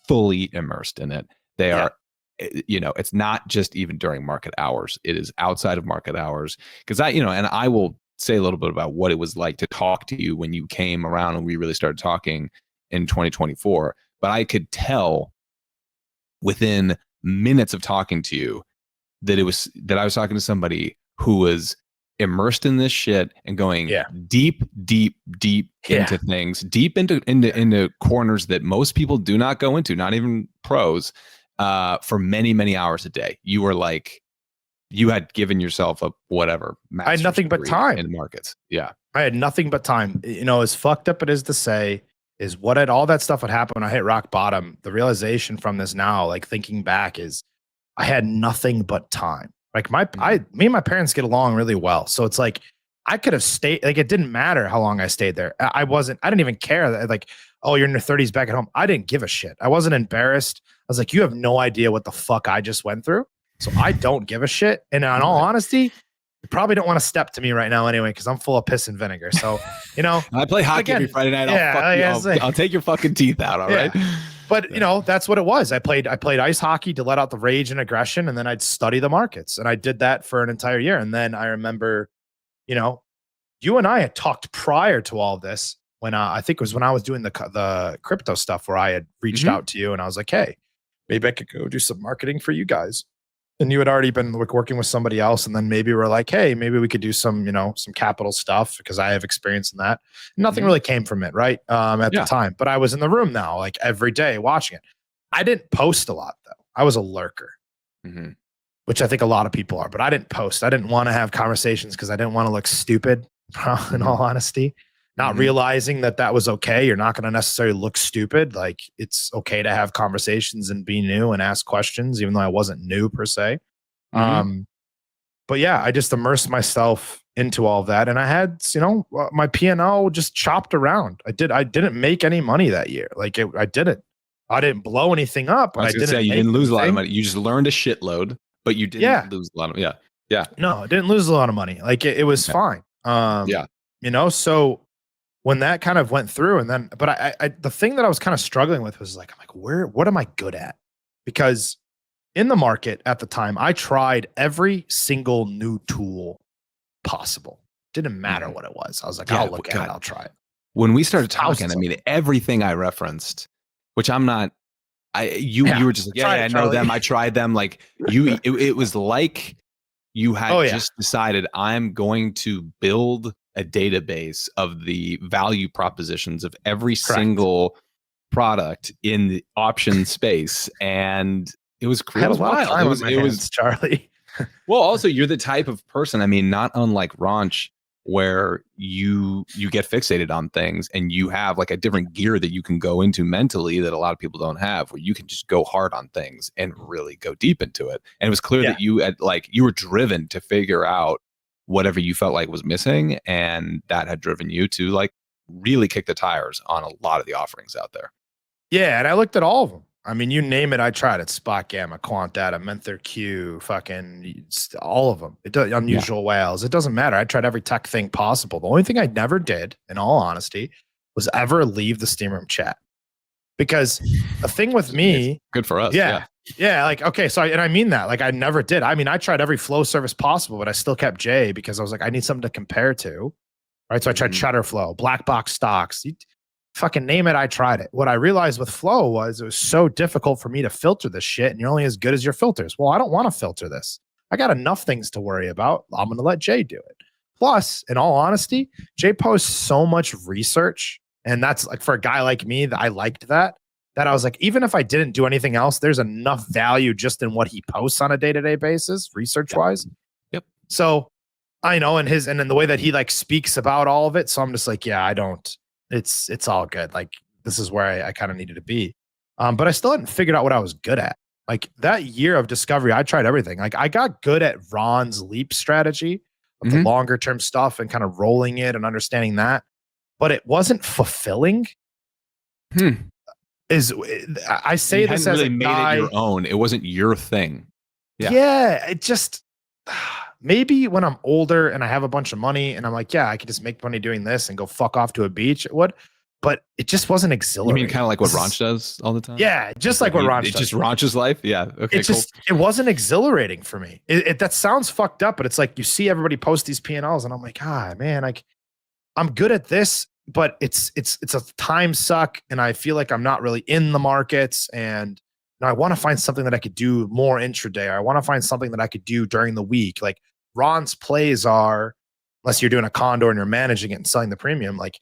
fully immersed in it. They are, it's not just even during market hours. It is outside of market hours. Because and I will say a little bit about what it was like to talk to you when you came around and we really started talking in 2024. But I could tell within minutes of talking to you that I was talking to somebody who was immersed in this shit and going deep into things, deep into corners that most people do not go into, not even pros, for many, many hours a day. You were like, you had given yourself a whatever. I had nothing but time in markets. Yeah. I had nothing but time. As fucked up it is to say is all that stuff would happen when I hit rock bottom. The realization from this now, like thinking back, is I had nothing but time. Like me and my parents get along really well. So it's like, I could have stayed, like, it didn't matter how long I stayed there. I didn't even care that, like, oh, you're in your 30s back at home. I didn't give a shit. I wasn't embarrassed. I was like, you have no idea what the fuck I just went through. So I don't give a shit. And in all honesty, you probably don't want to step to me right now anyway, because I'm full of piss and vinegar. So, I play hockey every Friday night. I'll take your fucking teeth out. All right. But that's what it was. I played ice hockey to let out the rage and aggression, and then I'd study the markets. And I did that for an entire year. And then I remember, you and I had talked prior to all this when I think it was when I was doing the crypto stuff where I had reached out to you and I was like, hey, maybe I could go do some marketing for you guys. And you had already been working with somebody else. And then maybe we're like, hey, maybe we could do some, some capital stuff because I have experience in that. Nothing really came from it, right? At the time. But I was in the room now, like every day watching it. I didn't post a lot though. I was a lurker, which I think a lot of people are, but I didn't post. I didn't want to have conversations because I didn't want to look stupid, in all honesty. Not realizing that was okay. You're not going to necessarily look stupid. Like it's okay to have conversations and be new and ask questions, even though I wasn't new per se. But yeah, I just immersed myself into all of that. And I had, my P&L just chopped around. I didn't make any money that year. Like I didn't blow anything up. I was going to say, you didn't lose a lot of money. You just learned a shitload, but you didn't lose a lot of, yeah. No, I didn't lose a lot of money. Like it was fine. So when that kind of went through and then, but I the thing that I was kind of struggling with was like, what am I good at? Because in the market at the time, I tried every single new tool possible. Didn't matter what it was. I was like, I'll look at it. I'll try it. When we started talking, I mean, everything I referenced, which I'm not, you were just like, I know them. I tried them. Like it was like you had just decided I'm going to build a database of the value propositions of every single product in the option space. And it was wild. It was Charlie. Well, also you're the type of person, I mean, not unlike Ranch, where you get fixated on things and you have like a different gear that you can go into mentally that a lot of people don't have, where you can just go hard on things and really go deep into it. And it was clear that you were driven to figure out whatever you felt like was missing, and that had driven you to like really kick the tires on a lot of the offerings out there. Yeah, and I looked at all of them. I mean, you name it, I tried it. Spot Gamma, Quant Data, Menther Q, fucking all of them. Unusual Whales. It doesn't matter. I tried every tech thing possible. The only thing I never did, in all honesty, was ever leave the Steamroom chat. Because the thing with me, good for us. Yeah. Like, okay. So, and I mean that, like, I never did. I mean, I tried every flow service possible, but I still kept J because I was like, I need something to compare to. Right. So I tried Shutterflow, Black Box Stocks. You fucking name it. I tried it. What I realized with Flow was it was so difficult for me to filter this shit, and you're only as good as your filters. Well, I don't want to filter this. I got enough things to worry about. I'm going to let Jay do it. Plus, in all honesty, Jay posts so much research. And that's like, for a guy like me, that I liked that I was like, even if I didn't do anything else, there's enough value just in what he posts on a day-to-day basis, research-wise. Yep. So I know, and then the way that he like speaks about all of it. So I'm just like, it's all good. Like, this is where I kind of needed to be. But I still hadn't figured out what I was good at. Like that year of discovery, I tried everything. Like I got good at Ron's leap strategy of the longer term stuff and kind of rolling it and understanding that. But it wasn't fulfilling. I say this as really a made guy, it your own. It wasn't your thing. Yeah, it just maybe when I'm older and I have a bunch of money and I'm like, I could just make money doing this and go fuck off to a beach. It would, but it just wasn't exhilarating. You mean kind of like what Ranch does all the time? Yeah, just like what Ranch does. It's just Ranch's life. Yeah. Okay. It wasn't exhilarating for me. That sounds fucked up, but it's like you see everybody post these P&Ls and I'm like, man, like I'm good at this, but it's a time suck, and I feel like I'm not really in the markets, and I want to find something that I could do more intraday. Or I want to find something that I could do during the week. Like Ron's plays are, unless you're doing a condor and you're managing it and selling the premium, like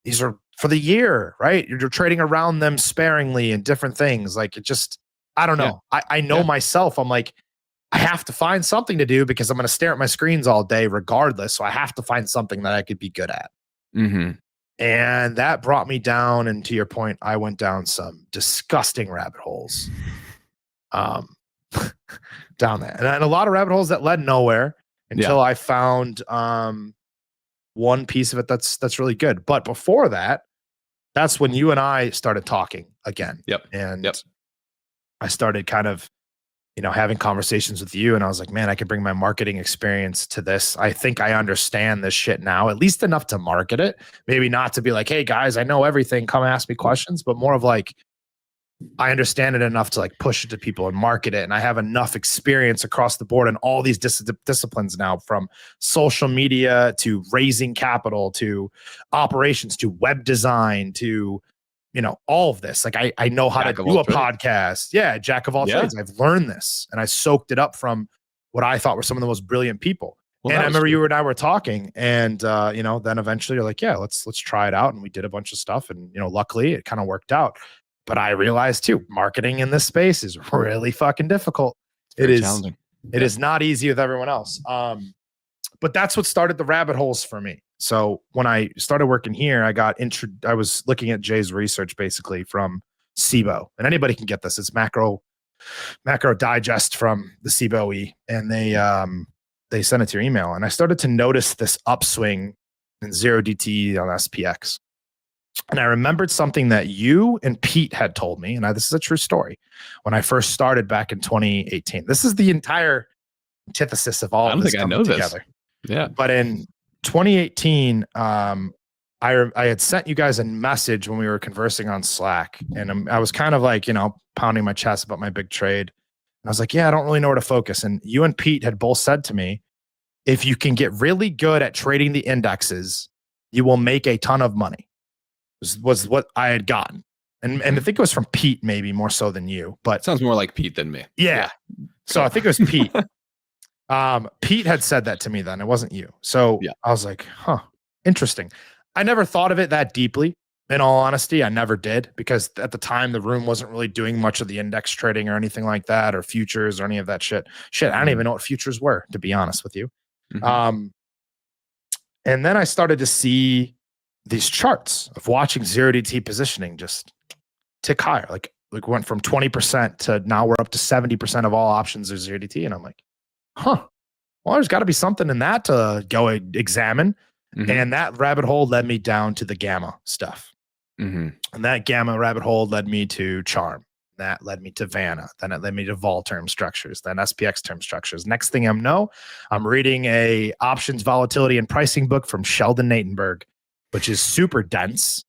these are for the year, right? You're trading around them sparingly and different things. Like it just, I don't know. I know myself. I'm like, I have to find something to do because I'm going to stare at my screens all day regardless. So I have to find something that I could be good at. And that brought me down. And to your point, I went down some disgusting rabbit holes down there. And a lot of rabbit holes that led nowhere until I found one piece of it that's really good. But before that, that's when you and I started talking again. And I started kind of, having conversations with you, and I was like, man, I could bring my marketing experience to this. I think I understand this shit now, at least enough to market it. Maybe not to be like, hey guys, I know everything, come ask me questions, but more of like, I understand it enough to like push it to people and market it. And I have enough experience across the board in all these disciplines now, from social media to raising capital to operations to web design to, all of this. Like I know how to do a podcast. Yeah. Jack of all trades. I've learned this and I soaked it up from what I thought were some of the most brilliant people. Well, and I remember you and I were talking and, then eventually you're like, yeah, let's try it out. And we did a bunch of stuff and, luckily it kind of worked out. But I realized too, marketing in this space is really fucking difficult. It is challenging. It is not easy with everyone else. But that's what started the rabbit holes for me. So when I started working here, I was looking at Jay's research basically from SIBO, and anybody can get this. It's macro digest from the SIBO, and they sent it to your email. And I started to notice this upswing in 0DTE on SPX. And I remembered something that you and Pete had told me, and this is a true story, when I first started back in 2018. This is the entire antithesis of all of this coming together. Yeah. But in 2018, I had sent you guys a message when we were conversing on Slack, and I was kind of like, pounding my chest about my big trade. And I was like, yeah, I don't really know where to focus. And you and Pete had both said to me, if you can get really good at trading the indexes, you will make a ton of money. Was what I had gotten. And I think it was from Pete, maybe more so than you, but sounds more like Pete than me. Yeah. So I think it was Pete. Pete had said that to me then. It wasn't you. So I was like, interesting. I never thought of it that deeply. In all honesty, I never did, because at the time the room wasn't really doing much of the index trading or anything like that, or futures or any of that shit. I don't even know what futures were, to be honest with you. Mm-hmm. And then I started to see these charts of watching 0DT positioning just tick higher. Like went from 20% to now we're up to 70% of all options are 0DT. And I'm like, well, there's got to be something in that to go examine. Mm-hmm. And that rabbit hole led me down to the gamma stuff. Mm-hmm. And that gamma rabbit hole led me to Charm. That led me to Vanna. Then it led me to vol term structures, then SPX term structures. Next thing I'm reading a options volatility and pricing book from Sheldon Natenberg, which is super dense.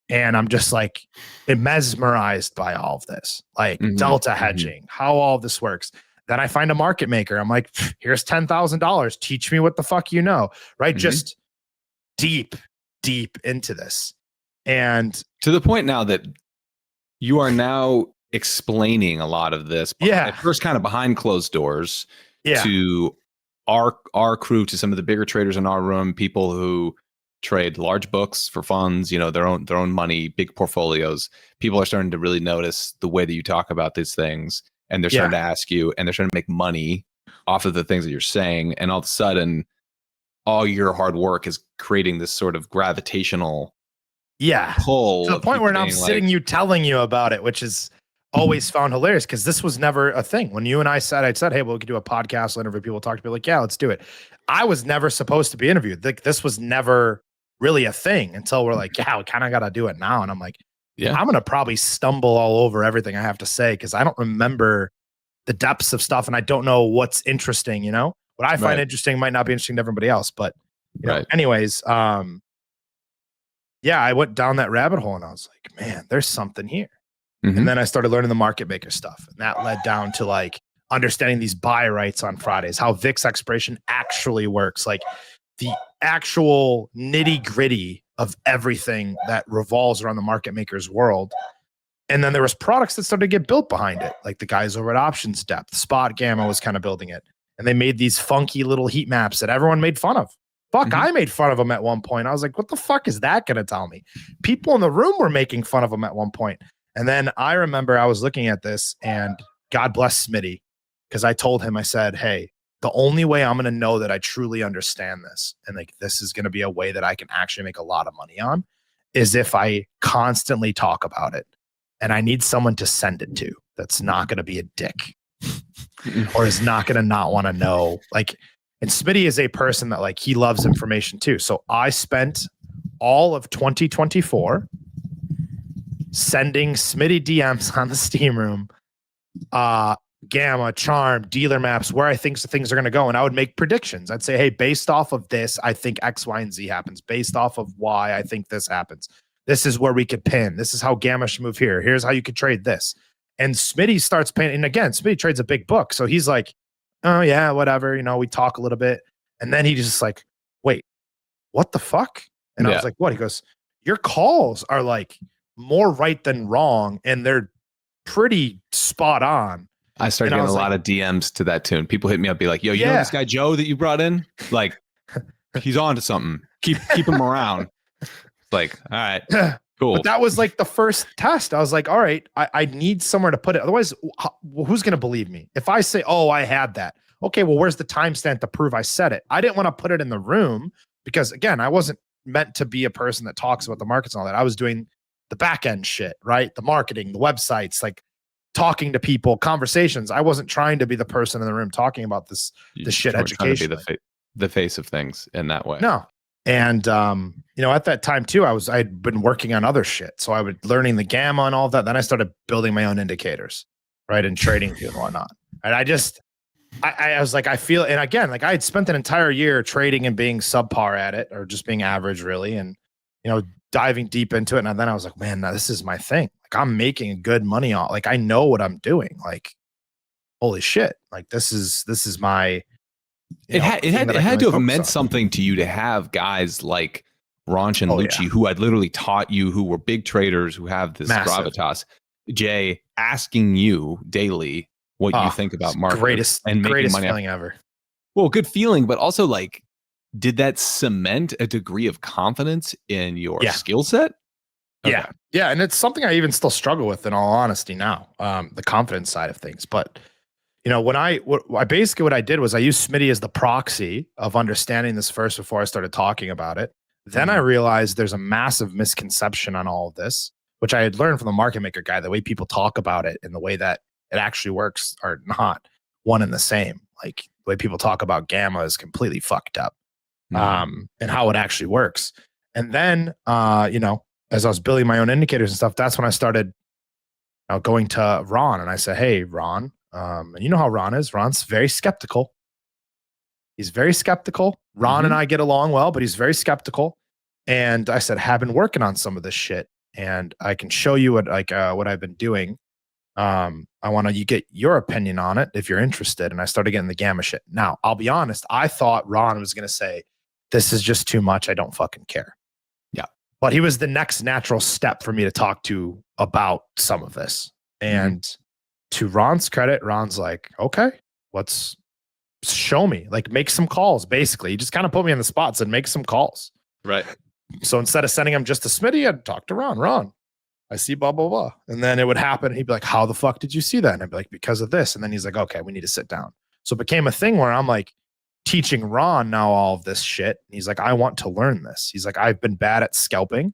And I'm just like mesmerized by all of this, like delta hedging, how all of this works. Then I find a market maker. I'm like, here's $10,000. Teach me what the fuck you know, right? Just deep into this. And to the point now that you are now explaining a lot of this. At first kind of behind closed doors to our crew, to some of the bigger traders in our room, people who trade large books for funds, their own money, big portfolios. People are starting to really notice the way that you talk about these things, and they're starting to ask you, and they're starting to make money off of the things that you're saying. And all of a sudden, all your hard work is creating this sort of gravitational pull to the point where now I'm sitting you telling you about it, which is always found hilarious, because this was never a thing. When you and I'd said, hey, well, we could do a podcast, we'll interview people, talk to people, like, yeah, let's do it. I was never supposed to be interviewed. This was never really a thing until we're like, yeah, we kind of got to do it now. And I'm like, I'm going to probably stumble all over everything I have to say, because I don't remember the depths of stuff and I don't know what's interesting, What I find interesting might not be interesting to everybody else. But anyways, I went down that rabbit hole and I was like, man, there's something here. And then I started learning the market maker stuff. And that led down to like understanding these buy rights on Fridays, how VIX expiration actually works, like the actual nitty gritty of everything that revolves around the market maker's world. And then there was products that started to get built behind it. Like the guys over at Options Depth, Spot Gamma was kind of building it. And they made these funky little heat maps that everyone made fun of. I made fun of them at one point. I was like, what the fuck is that going to tell me? People in the room were making fun of them at one point. And then I remember I was looking at this, and God bless Smitty, because I told him, I said, hey, the only way I'm going to know that I truly understand this, and like this is going to be a way that I can actually make a lot of money on, is if I constantly talk about it. And I need someone to send it to that's not going to be a dick or is not going to not want to know. Like, and Smitty is a person that like, he loves information too. So I spent all of 2024 sending Smitty DMs on the Steamroom, Gamma, Charm, dealer maps, where I think things are going to go. And I would make predictions. I'd say, hey, based off of this, I think X, Y, and Z happens. Based off of Y, I think this happens. This is where we could pin. This is how Gamma should move here. Here's how you could trade this. And Smitty starts paying. And again, Smitty trades a big book. So he's like, oh yeah, whatever. We talk a little bit. And then he just like, wait, what the fuck? And I was like, what? He goes, your calls are like more right than wrong. And they're pretty spot on. I started getting a lot of DMs to that tune. People hit me up, be like, yo, you know this guy Joe that you brought in? Like, he's on to something. Keep him around. Like, all right, cool. But that was like the first test. I was like, all right, I need somewhere to put it. Otherwise, who's going to believe me? If I say, oh, I had that. Okay, well, where's the timestamp to prove I said it? I didn't want to put it in the room because, again, I wasn't meant to be a person that talks about the markets and all that. I was doing the back end shit, right? The marketing, the websites, like talking to people, conversations. I wasn't trying to be the person in the room talking about this shit education. To be the face of things in that way. No. And, at that time too, I'd been working on other shit. So I was learning the gamma and all of that. Then I started building my own indicators, right? And trading and whatnot. And I was like, I feel, and again, like I had spent an entire year trading and being subpar at it or just being average really. And, diving deep into it. And then I was like, man, now this is my thing. Like I'm making good money on, like, I know what I'm doing. Like, holy shit. Like this is my, it had to have meant something to you to have guys like Ronch and Lucci, who had literally taught you, who were big traders, who have this gravitas. Jay asking you daily what you think about markets greatest money feeling ever. Well, good feeling, but also like, did that cement a degree of confidence in your skill set? Okay. Yeah. And it's something I even still struggle with in all honesty now, the confidence side of things. But what I did was I used Smitty as the proxy of understanding this first before I started talking about it. Then I realized there's a massive misconception on all of this, which I had learned from the market maker guy. The way people talk about it and the way that it actually works are not one and the same. Like the way people talk about gamma is completely fucked up. And how it actually works. And then, as I was building my own indicators and stuff, that's when I started going to Ron and I said, hey, Ron, and you know how Ron is. Ron's very skeptical. He's very skeptical. Ron and I get along well, but he's very skeptical. And I said, have been working on some of this shit and I can show you what I've been doing. I want to get your opinion on it if you're interested. And I started getting the gamma shit. Now, I'll be honest. I thought Ron was going to say, this is just too much. I don't fucking care. Yeah. But he was the next natural step for me to talk to about some of this. And to Ron's credit, Ron's like, okay, let's show me, like make some calls. Basically, he just kind of put me on the spot, said, make some calls. Right. So instead of sending him just to Smitty, I'd talk to Ron. Ron, I see blah, blah, blah. And then it would happen. He'd be like, how the fuck did you see that? And I'd be like, because of this. And then he's like, okay, we need to sit down. So it became a thing where I'm like, teaching Ron now all of this shit. And he's like, I want to learn this. He's like, I've been bad at scalping,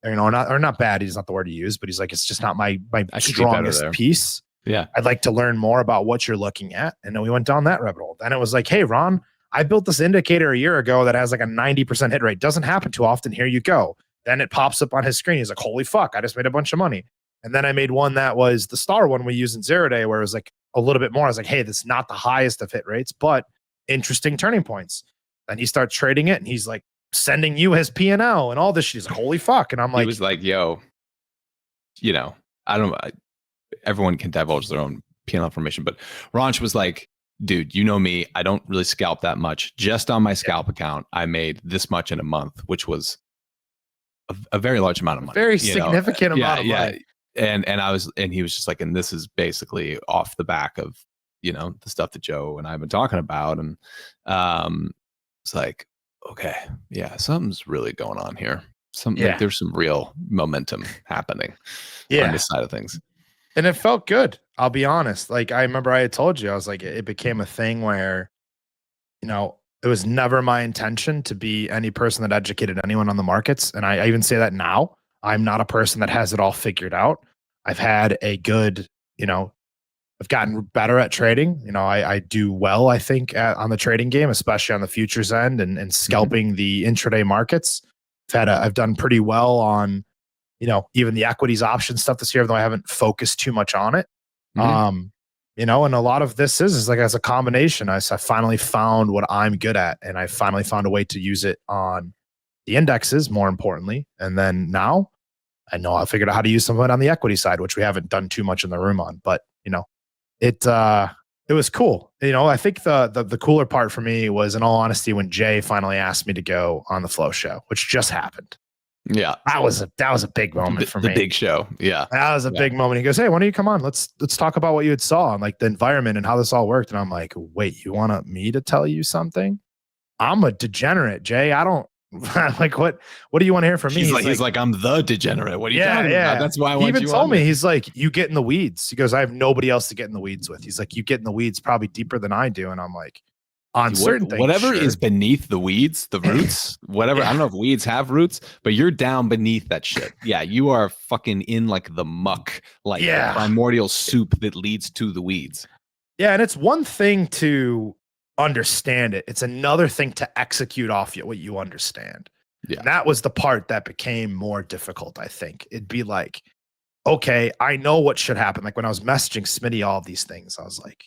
not bad. He's not the word he used, but he's like, it's just not my strongest piece. Yeah. I'd like to learn more about what you're looking at. And then we went down that rabbit hole. Then it was like, hey, Ron, I built this indicator a year ago that has like a 90% hit rate. Doesn't happen too often. Here you go. Then it pops up on his screen. He's like, holy fuck, I just made a bunch of money. And then I made one that was the star one we use in 0 day, where it was like a little bit more. I was like, hey, this is not the highest of hit rates, but interesting turning points. Then he starts trading it and he's like sending you his P&L and all this shit. He's like, holy fuck. And I'm like, he was like, yo, everyone can divulge their own P&L information, but Ronch was like, dude, you know me, I don't really scalp that much. Just on my scalp account, I made this much in a month, which was a very large amount of money. Very significant amount of money. And he was just like, and this is basically off the back of, the stuff that Joe and I have been talking about. And it's like, okay, yeah, something's really going on here. Like, there's some real momentum happening on this side of things. And it felt good. I'll be honest. Like, I remember I had told you, I was like, it became a thing where, it was never my intention to be any person that educated anyone on the markets. And I even say that now. I'm not a person that has it all figured out. I've had a good, I've gotten better at trading. I do well, I think, on the trading game, especially on the futures end and scalping the intraday markets. I've done pretty well on, even the equities option stuff this year, though I haven't focused too much on it. And a lot of this is like as a combination. I finally found what I'm good at, and I finally found a way to use it on the indexes, more importantly. And then now I know I figured out how to use some of it on the equity side, which we haven't done too much in the room on, but it was cool. I think the cooler part for me was, in all honesty, when Jay finally asked me to go on the Flow show, which just happened. Yeah. That was a big moment for me. The big show. Yeah. That was a big moment. He goes, "Hey, why don't you come on? Let's talk about what you had saw and like the environment and how this all worked." And I'm like, "Wait, you want me to tell you something? I'm a degenerate, Jay. I don't like what do you want to hear from me?" He's like, "I'm the degenerate. What are you talking about? That's why I want you on." He even told me, he's like, "You get in the weeds." He goes, "I have nobody else to get in the weeds with." He's like, "You get in the weeds probably deeper than I do." And I'm like, on certain things, whatever is beneath the weeds, the roots, whatever. I don't know if weeds have roots, but you're down beneath that shit. Yeah, you are fucking in like the muck, like the primordial soup that leads to the weeds. Yeah, and it's one thing to understand it. It's another thing to execute off what you understand. Yeah. And that was the part that became more difficult, I think. It'd be like, okay, I know what should happen. Like when I was messaging Smitty all of these things, I was like,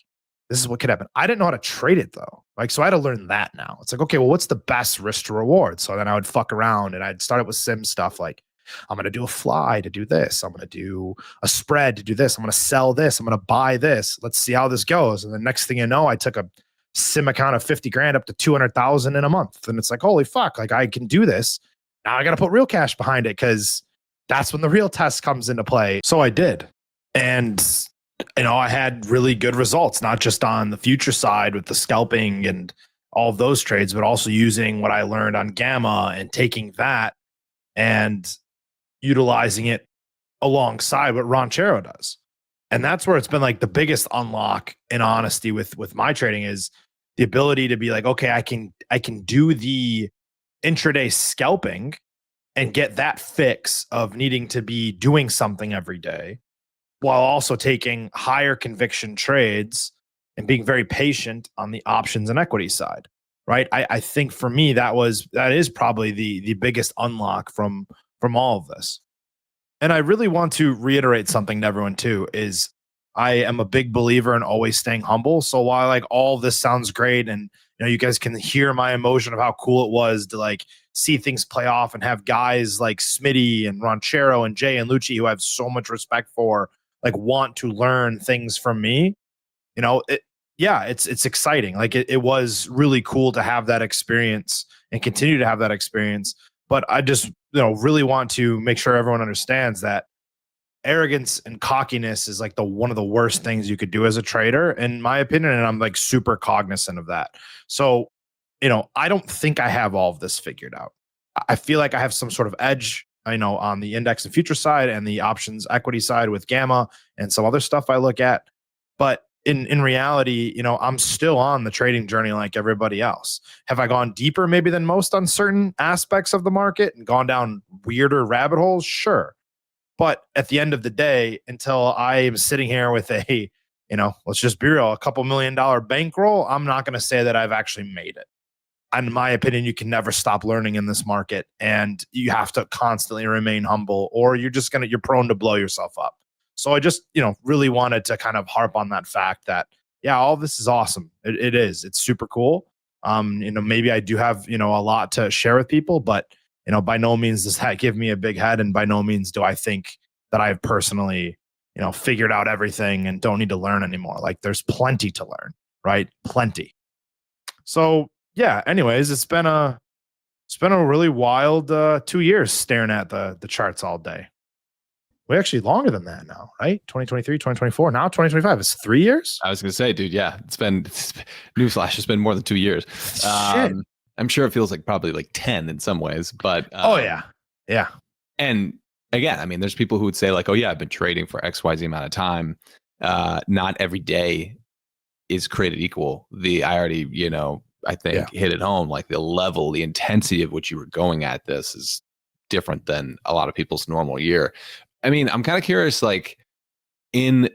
this is what could happen. I didn't know how to trade it though. Like, so I had to learn that now. It's like, okay, well, what's the best risk to reward? So then I would fuck around and I'd start it with sim stuff like, I'm going to do a fly to do this. I'm going to do a spread to do this. I'm going to sell this. I'm going to buy this. Let's see how this goes. And the next thing you know, I took a sim account of 50 grand up to 200,000 in a month. And it's like, holy fuck, like I can do this. Now I got to put real cash behind it because that's when the real test comes into play. So I did. And I had really good results, not just on the future side with the scalping and all of those trades, but also using what I learned on Gamma and taking that and utilizing it alongside what Ranchero does. And that's where it's been like the biggest unlock, in honesty, with my trading is the ability to be like, okay, I can do the intraday scalping and get that fix of needing to be doing something every day, while also taking higher conviction trades and being very patient on the options and equity side, right? I think for me, that is probably the biggest unlock from all of this. And I really want to reiterate something to everyone too, is I am a big believer in always staying humble. So while like all this sounds great and you guys can hear my emotion of how cool it was to like see things play off and have guys like Smitty and Ranchero and Jay and Lucci, who I have so much respect for, like want to learn things from me, it's exciting. Like it was really cool to have that experience and continue to have that experience. But I just, really want to make sure everyone understands that arrogance and cockiness is like one of the worst things you could do as a trader, in my opinion. And I'm like super cognizant of that. So, I don't think I have all of this figured out. I feel like I have some sort of edge, on the index and future side and the options equity side with Gamma and some other stuff I look at. But in reality, I'm still on the trading journey like everybody else. Have I gone deeper maybe than most on certain aspects of the market and gone down weirder rabbit holes? Sure. But at the end of the day, until I am sitting here with a, let's just be real, a couple $1 million bankroll, I'm not going to say that I've actually made it. In my opinion, you can never stop learning in this market, and you have to constantly remain humble, or you're prone to blow yourself up. So I just, really wanted to kind of harp on that fact that, yeah, all this is awesome. It is. It's super cool. Maybe I do have, a lot to share with people, but, by no means does that give me a big head. And by no means do I think that I've personally, figured out everything and don't need to learn anymore. Like there's plenty to learn, right? Plenty. So yeah, anyways, it's been a really wild 2 years staring at the charts all day. Way actually longer than that now, right? 2023, 2024, now 2025. It's 3 years? I was going to say, dude, yeah, it's been newsflash, it's been more than 2 years. I'm sure it feels like probably like 10 in some ways, but oh yeah. Yeah. And again, I mean, there's people who would say like, oh yeah, I've been trading for XYZ amount of time. Not every day is created equal. I already, I think hit it home, like the level, the intensity of which you were going at this is different than a lot of people's normal year. I mean, I'm kind of curious, like in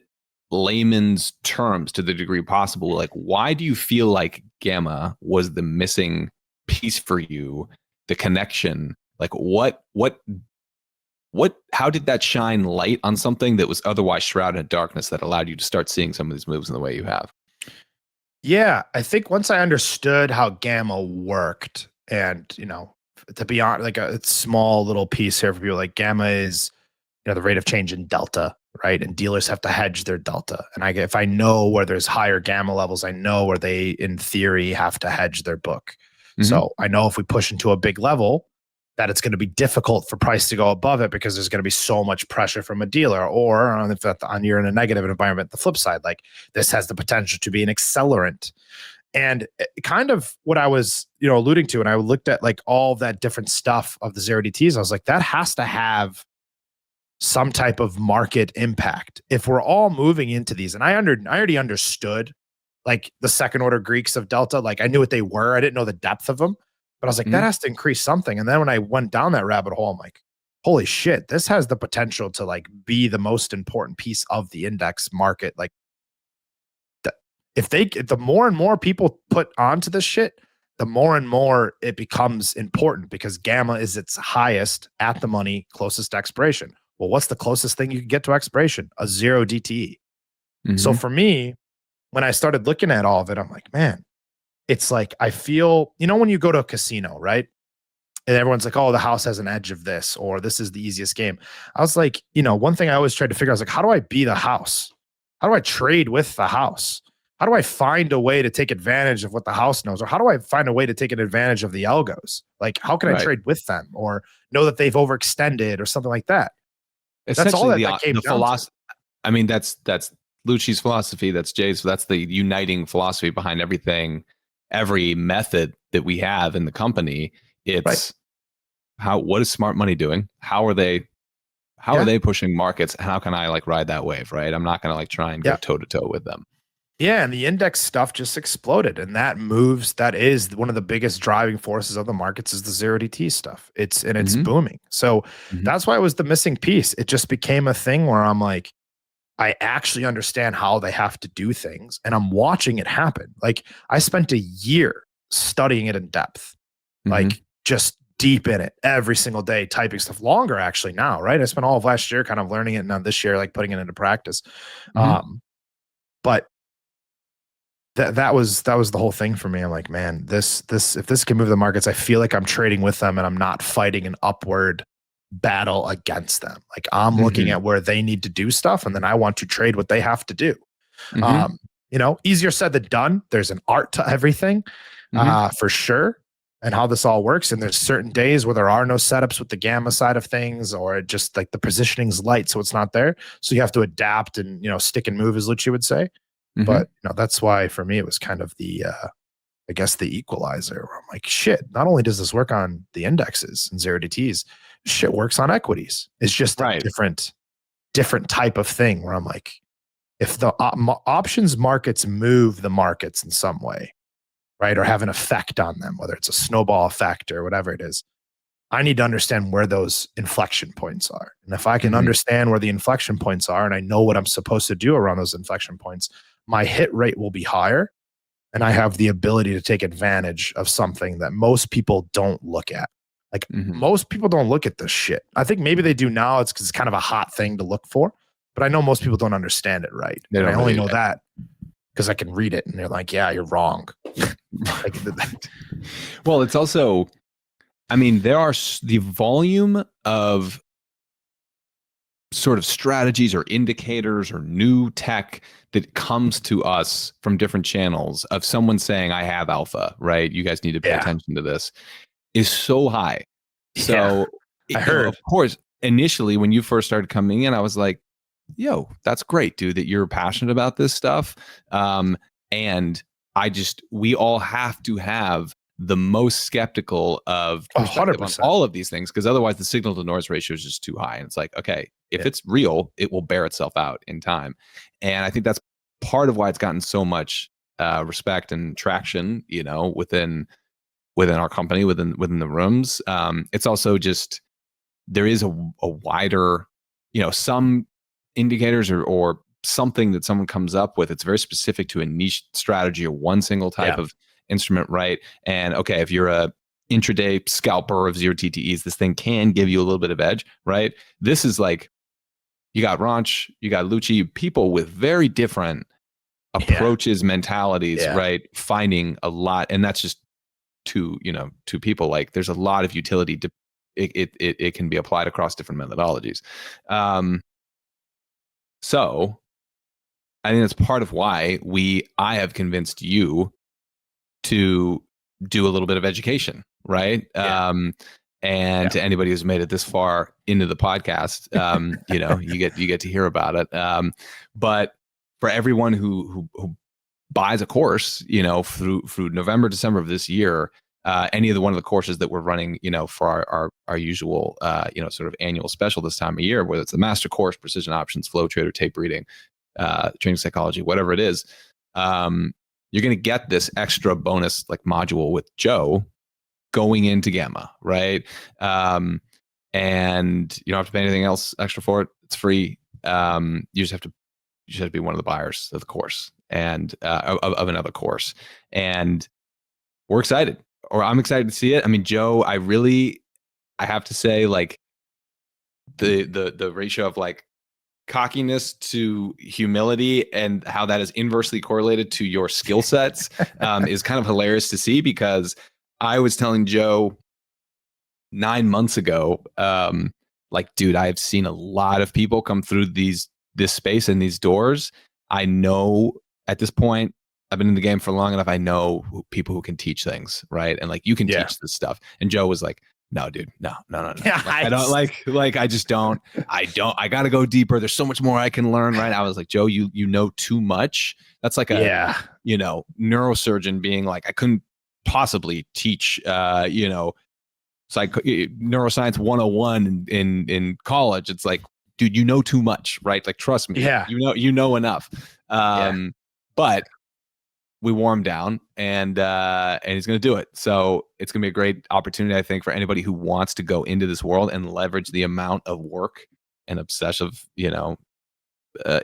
layman's terms, to the degree possible, like why do you feel like Gamma was the missing piece for you, the connection? Like how did that shine light on something that was otherwise shrouded in darkness that allowed you to start seeing some of these moves in the way you have? Yeah, I think once I understood how Gamma worked, and to be honest, like a small little piece here for people, like Gamma is the rate of change in delta, right? And dealers have to hedge their delta. And if I know where there's higher gamma levels, I know where they, in theory, have to hedge their book. So I know if we push into a big level, that it's going to be difficult for price to go above it because there's going to be so much pressure from a dealer. Or if you're in a negative environment, the flip side, like this has the potential to be an accelerant. And kind of what I was, alluding to, and I looked at like all that different stuff of the 0DTs, I was like, that has to have some type of market impact. If we're all moving into these, and I already understood like the second order Greeks of Delta, like I knew what they were. I didn't know the depth of them. But I was like, that has to increase something. And then when I went down that rabbit hole, I'm like, holy shit, this has the potential to like be the most important piece of the index market. Like if the more and more people put onto this shit, the more and more it becomes important because gamma is its highest at the money, closest to expiration. Well, what's the closest thing you can get to expiration? A 0 DTE. So for me, when I started looking at all of it, I'm like, man, it's like, I feel, when you go to a casino, right? And everyone's like, oh, the house has an edge of this, or this is the easiest game. I was like, one thing I always tried to figure out, I was like, how do I be the house? How do I trade with the house? How do I find a way to take advantage of what the house knows? Or how do I find a way to take an advantage of the algos? Like, how can I trade with them or know that they've overextended or something like that? That's all that came down to. I mean, that's Lucci's philosophy. That's Jay's. That's the uniting philosophy behind everything. Every method that we have in the company, it's what is smart money doing? How are they pushing markets? How can I like ride that wave? Right. I'm not going to like try and go toe to toe with them. Yeah. And the index stuff just exploded, and that is one of the biggest driving forces of the markets is the 0DT stuff. It's booming. So that's why it was the missing piece. It just became a thing where I'm like, I actually understand how they have to do things, and I'm watching it happen. Like I spent a year studying it in depth, like just deep in it every single day, typing stuff longer actually now, right? I spent all of last year kind of learning it, and now this year, like putting it into practice. But that was the whole thing for me. I'm like, man, this if this can move the markets, I feel like I'm trading with them and I'm not fighting an upward battle against them. Like I'm looking at where they need to do stuff, and then I want to trade what they have to do. Easier said than done. There's an art to everything, for sure, and how this all works. And there's certain days where there are no setups with the gamma side of things, or just like the positioning's light, so it's not there. So you have to adapt and stick and move, as Lucci would say. But that's why for me it was kind of the I guess the equalizer, where I'm like, shit, not only does this work on the indexes and 0DTs, shit works on equities. It's just a different type of thing where I'm like, if the options markets move the markets in some way, right, or have an effect on them, whether it's a snowball effect or whatever it is, I need to understand where those inflection points are. And if I can understand where the inflection points are, and I know what I'm supposed to do around those inflection points, my hit rate will be higher. And I have the ability to take advantage of something that most people don't look at. Like most people don't look at this shit. I think maybe they do now. It's because it's kind of a hot thing to look for. But I know most people don't understand it right. And I only know that because I can read it. And they're like, yeah, you're wrong. Well, it's also, I mean, there are the volume of sort of strategies or indicators or new tech that comes to us from different channels of someone saying, I have alpha, right? You guys need to pay attention to this, is so high. So I heard, of course, initially when you first started coming in, I was like, yo, that's great, dude, that you're passionate about this stuff. And we all have to have the most skeptical of perspective on all of these things, because otherwise the signal to noise ratio is just too high. And it's like, okay, if it's real, it will bear itself out in time. And I think that's part of why it's gotten so much respect and traction, within our company, within the rooms. It's also just, there is a wider, some indicators or something that someone comes up with. It's very specific to a niche strategy or one single type of instrument, right? And okay, if you're a intraday scalper of 0DTEs, this thing can give you a little bit of edge, right? This is like, you got Ranch, you got Lucci, people with very different approaches, mentalities, right? Finding a lot, and that's just two people. Like there's a lot of utility it can be applied across different methodologies. So I think that's part of why I have convinced you to do a little bit of education, right? Yeah. To anybody who's made it this far into the podcast, you get to hear about it. But for everyone who buys a course, through November, December of this year, any of one of the courses that we're running, for our usual, sort of annual special this time of year, whether it's the master course, precision options, flow trader, tape reading, training psychology, whatever it is, you're going to get this extra bonus like module with Joe going into Gamma, right? And you don't have to pay anything else extra for it. It's free. You just have to be one of the buyers of the course and of another course. And we're excited, or I'm excited to see it. I mean, Joe, I have to say, like, the ratio of like cockiness to humility and how that is inversely correlated to your skill sets is kind of hilarious to see, because I was telling Joe 9 months ago, like, dude, I've seen a lot of people come through this space and these doors. I know at this point, I've been in the game for long enough. I know people who can teach things, right? And like, you can teach this stuff. And Joe was like, no, dude, no. Yeah, like, I don't I just don't. I got to go deeper. There's so much more I can learn, right? I was like, Joe, you know too much. That's like a neurosurgeon being like, I couldn't possibly teach neuroscience 101 in college. It's like, dude, you know too much, right? Like, trust me. Yeah. You know enough. But we wore him down, and he's going to do it. So it's going to be a great opportunity, I think, for anybody who wants to go into this world and leverage the amount of work and obsessive,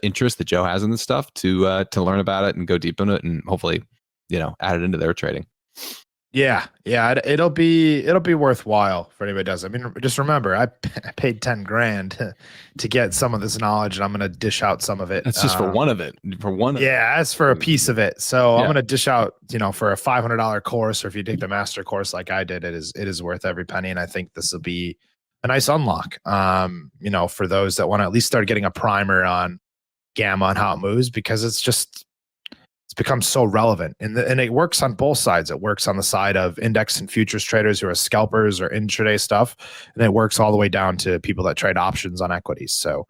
interest that Joe has in this stuff to learn about it and go deep in it, and hopefully, add it into their trading. Yeah. It'll be worthwhile for anybody who does. I mean, just remember, I paid $10,000 to get some of this knowledge, and I'm going to dish out some of it. That's just for one of it. That's for a piece of it. So I'm going to dish out, for a $500 course, or if you take the master course like I did, it is worth every penny. And I think this will be a nice unlock, for those that want to at least start getting a primer on Gamma and how it moves, because it's become so relevant, and it works on both sides. It works on the side of index and futures traders who are scalpers or intraday stuff, and it works all the way down to people that trade options on equities. So,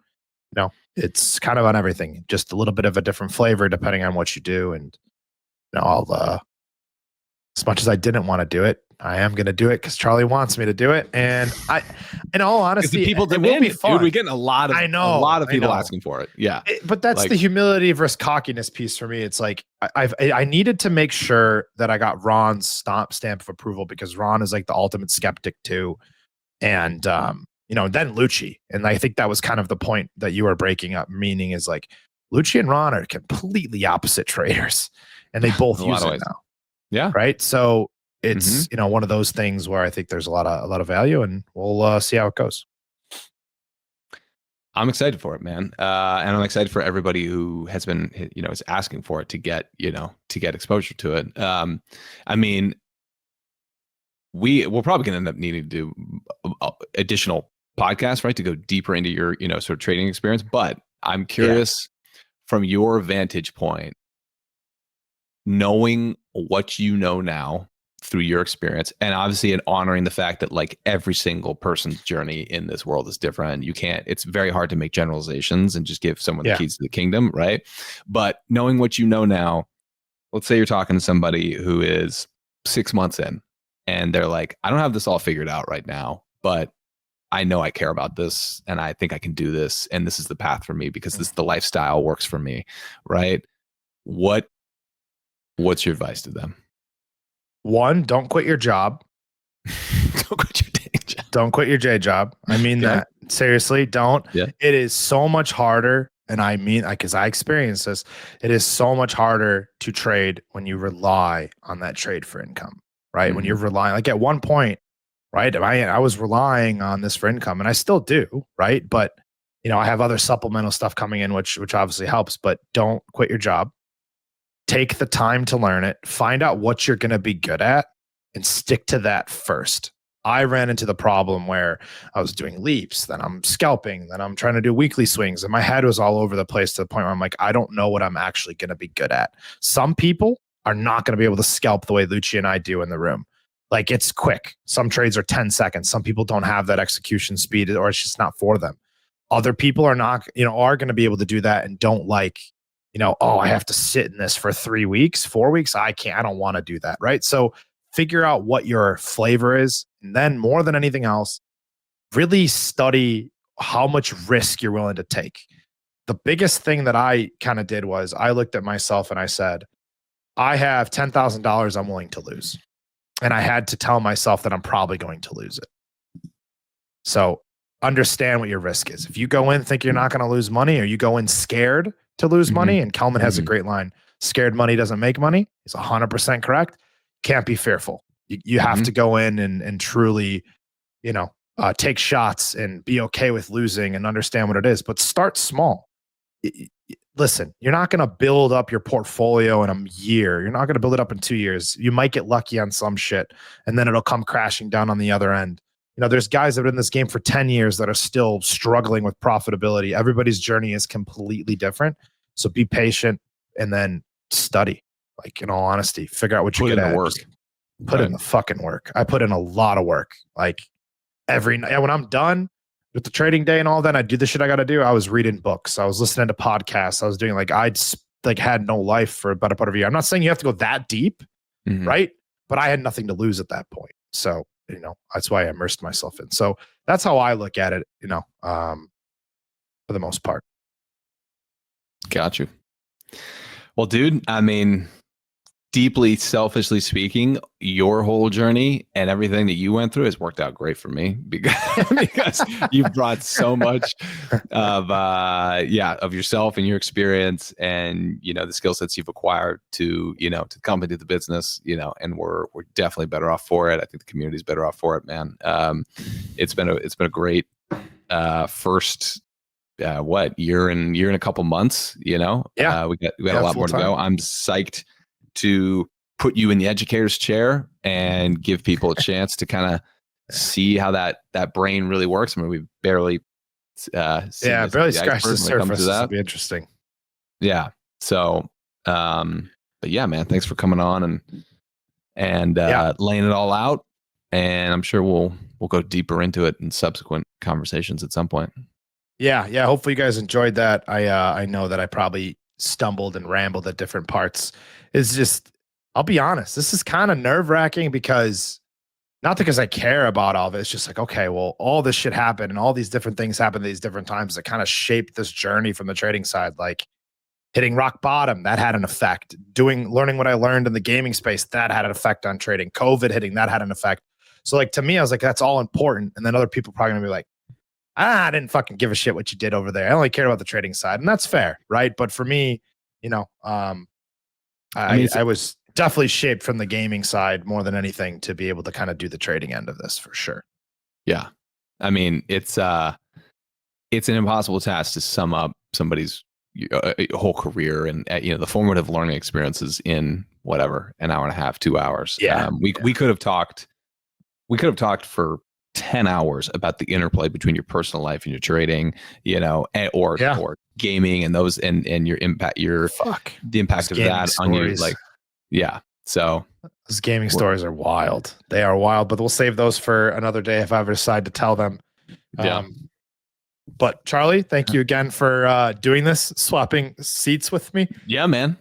it's kind of on everything, just a little bit of a different flavor depending on what you do. And I'll as much as I didn't want to do it, I am going to do it because Charlie wants me to do it. And in all honesty, people demand it, dude. We're getting a lot of people asking for it. Yeah. But that's the humility versus cockiness piece for me. It's like, I needed to make sure that I got Ron's stamp of approval, because Ron is like the ultimate skeptic too. And, then Lucci. And I think that was kind of the point that you were breaking up, meaning is like Lucci and Ron are completely opposite traders, and they both use it now. Yeah. Right. So it's, one of those things where I think there's a lot of value, and we'll see how it goes. I'm excited for it, man. And I'm excited for everybody who has been, is asking for it to get exposure to it. I mean, we're probably going to end up needing to do additional podcasts, right, to go deeper into your, sort of trading experience. But I'm curious from your vantage point, knowing what you know now through your experience, and obviously honoring the fact that like every single person's journey in this world is different. It's very hard to make generalizations and just give someone the keys to the kingdom, right? But knowing what you know now, let's say you're talking to somebody who is 6 months in, and they're like, I don't have this all figured out right now, but I know I care about this, and I think I can do this, and this is the path for me because the lifestyle works for me, right? What's your advice to them? 1, don't quit your job. Don't quit your day job. Don't quit your day job. I mean that. Seriously, don't. Yeah. It is so much harder. And I mean, because I experienced this, it is so much harder to trade when you rely on that trade for income, right? Mm-hmm. When you're relying, like at one point, right? I was relying on this for income, and I still do, right? But, I have other supplemental stuff coming in, which obviously helps, but don't quit your job. Take the time to learn it, find out what you're going to be good at, and stick to that first. I ran into the problem where I was doing leaps, then I'm scalping, then I'm trying to do weekly swings, and my head was all over the place to the point where I'm like, I don't know what I'm actually going to be good at. Some people are not going to be able to scalp the way Lucci and I do in the room. Like, it's quick. Some trades are 10 seconds. Some people don't have that execution speed, or it's just not for them. Other people are not, are going to be able to do that and don't like, oh, I have to sit in this for 3 weeks, 4 weeks. I don't want to do that. Right. So figure out what your flavor is. And then more than anything else, really study how much risk you're willing to take. The biggest thing that I kind of did was I looked at myself and I said, I have $10,000 I'm willing to lose. And I had to tell myself that I'm probably going to lose it. So understand what your risk is. If you go in think you're not going to lose money, or you go in scared to lose money, and Kelman has a great line, scared money doesn't make money. He's 100% correct. Can't be fearful. You have to go in and truly, take shots and be okay with losing and understand what it is, but start small. Listen, you're not going to build up your portfolio in a year. You're not going to build it up in 2 years. You might get lucky on some shit, and then it'll come crashing down on the other end. There's guys that are in this game for 10 years that are still struggling with profitability. Everybody's journey is completely different. So be patient and then study. Like, in all honesty, figure out what you're good at. Put in the fucking work. I put in a lot of work. Like, every night when I'm done with the trading day and all that, I do the shit I got to do. I was reading books. I was listening to podcasts. I was doing had no life for a better part of a year. I'm not saying you have to go that deep, right? But I had nothing to lose at that point. So, that's why I immersed myself in. So that's how I look at it, for the most part. Got you. Well, dude, I mean, deeply selfishly speaking, your whole journey and everything that you went through has worked out great for me because you've brought so much of yourself and your experience and, the skill sets you've acquired to the company, the business, and we're definitely better off for it. I think the community's better off for it, man. It's been a great first year and a couple months, we got a lot more to go. I'm psyched to put you in the educator's chair and give people a chance to kind of see how that brain really works. I mean, we've barely barely scratched the surface. That'd be interesting. Yeah. So, but yeah, man, thanks for coming on and laying it all out. And I'm sure we'll go deeper into it in subsequent conversations at some point. Yeah. Hopefully you guys enjoyed that. I know that I probably stumbled and rambled at different parts. It's just, I'll be honest, this is kind of nerve-wracking because not because I care about all of it. It's just like, okay, well, all this shit happened and all these different things happened at these different times that kind of shaped this journey from the trading side. Like hitting rock bottom, that had an effect. Learning what I learned in the gaming space, that had an effect on trading. COVID hitting, that had an effect. So like, to me, I was like, that's all important. And then other people probably gonna be like, I didn't fucking give a shit what you did over there. I only cared about the trading side. And that's fair, right? But for me, I was definitely shaped from the gaming side more than anything to be able to kind of do the trading end of this for sure. Yeah. I mean, it's an impossible task to sum up somebody's whole career and, the formative learning experiences in whatever, an hour and a half, 2 hours. Yeah. We could have talked for 10 hours about the interplay between your personal life and your trading, or gaming and those and your impact, the impact of that on you. Like, yeah. So those gaming stories are wild. They are wild, but we'll save those for another day if I ever decide to tell them. But Charlie, thank you again for doing this, swapping seats with me. Yeah, man.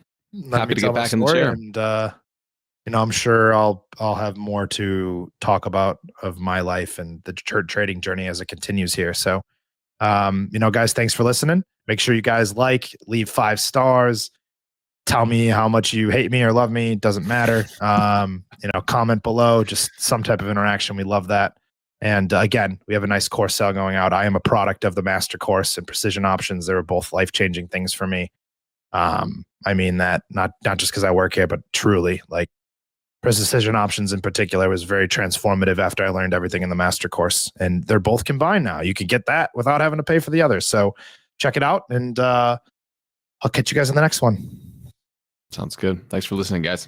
Happy to get back in the chair. And I'm sure I'll have more to talk about of my life and the trading journey as it continues here. So, guys, thanks for listening. Make sure you guys leave 5 stars. Tell me how much you hate me or love me. It doesn't matter. Comment below, just some type of interaction. We love that. And again, we have a nice course sale going out. I am a product of the master course and precision options. They were both life-changing things for me. I mean that not just because I work here, but truly, like, precision options in particular was very transformative after I learned everything in the master course, and they're both combined now. You can get that without having to pay for the others. So check it out, and I'll catch you guys in the next one. Sounds good. Thanks for listening, guys.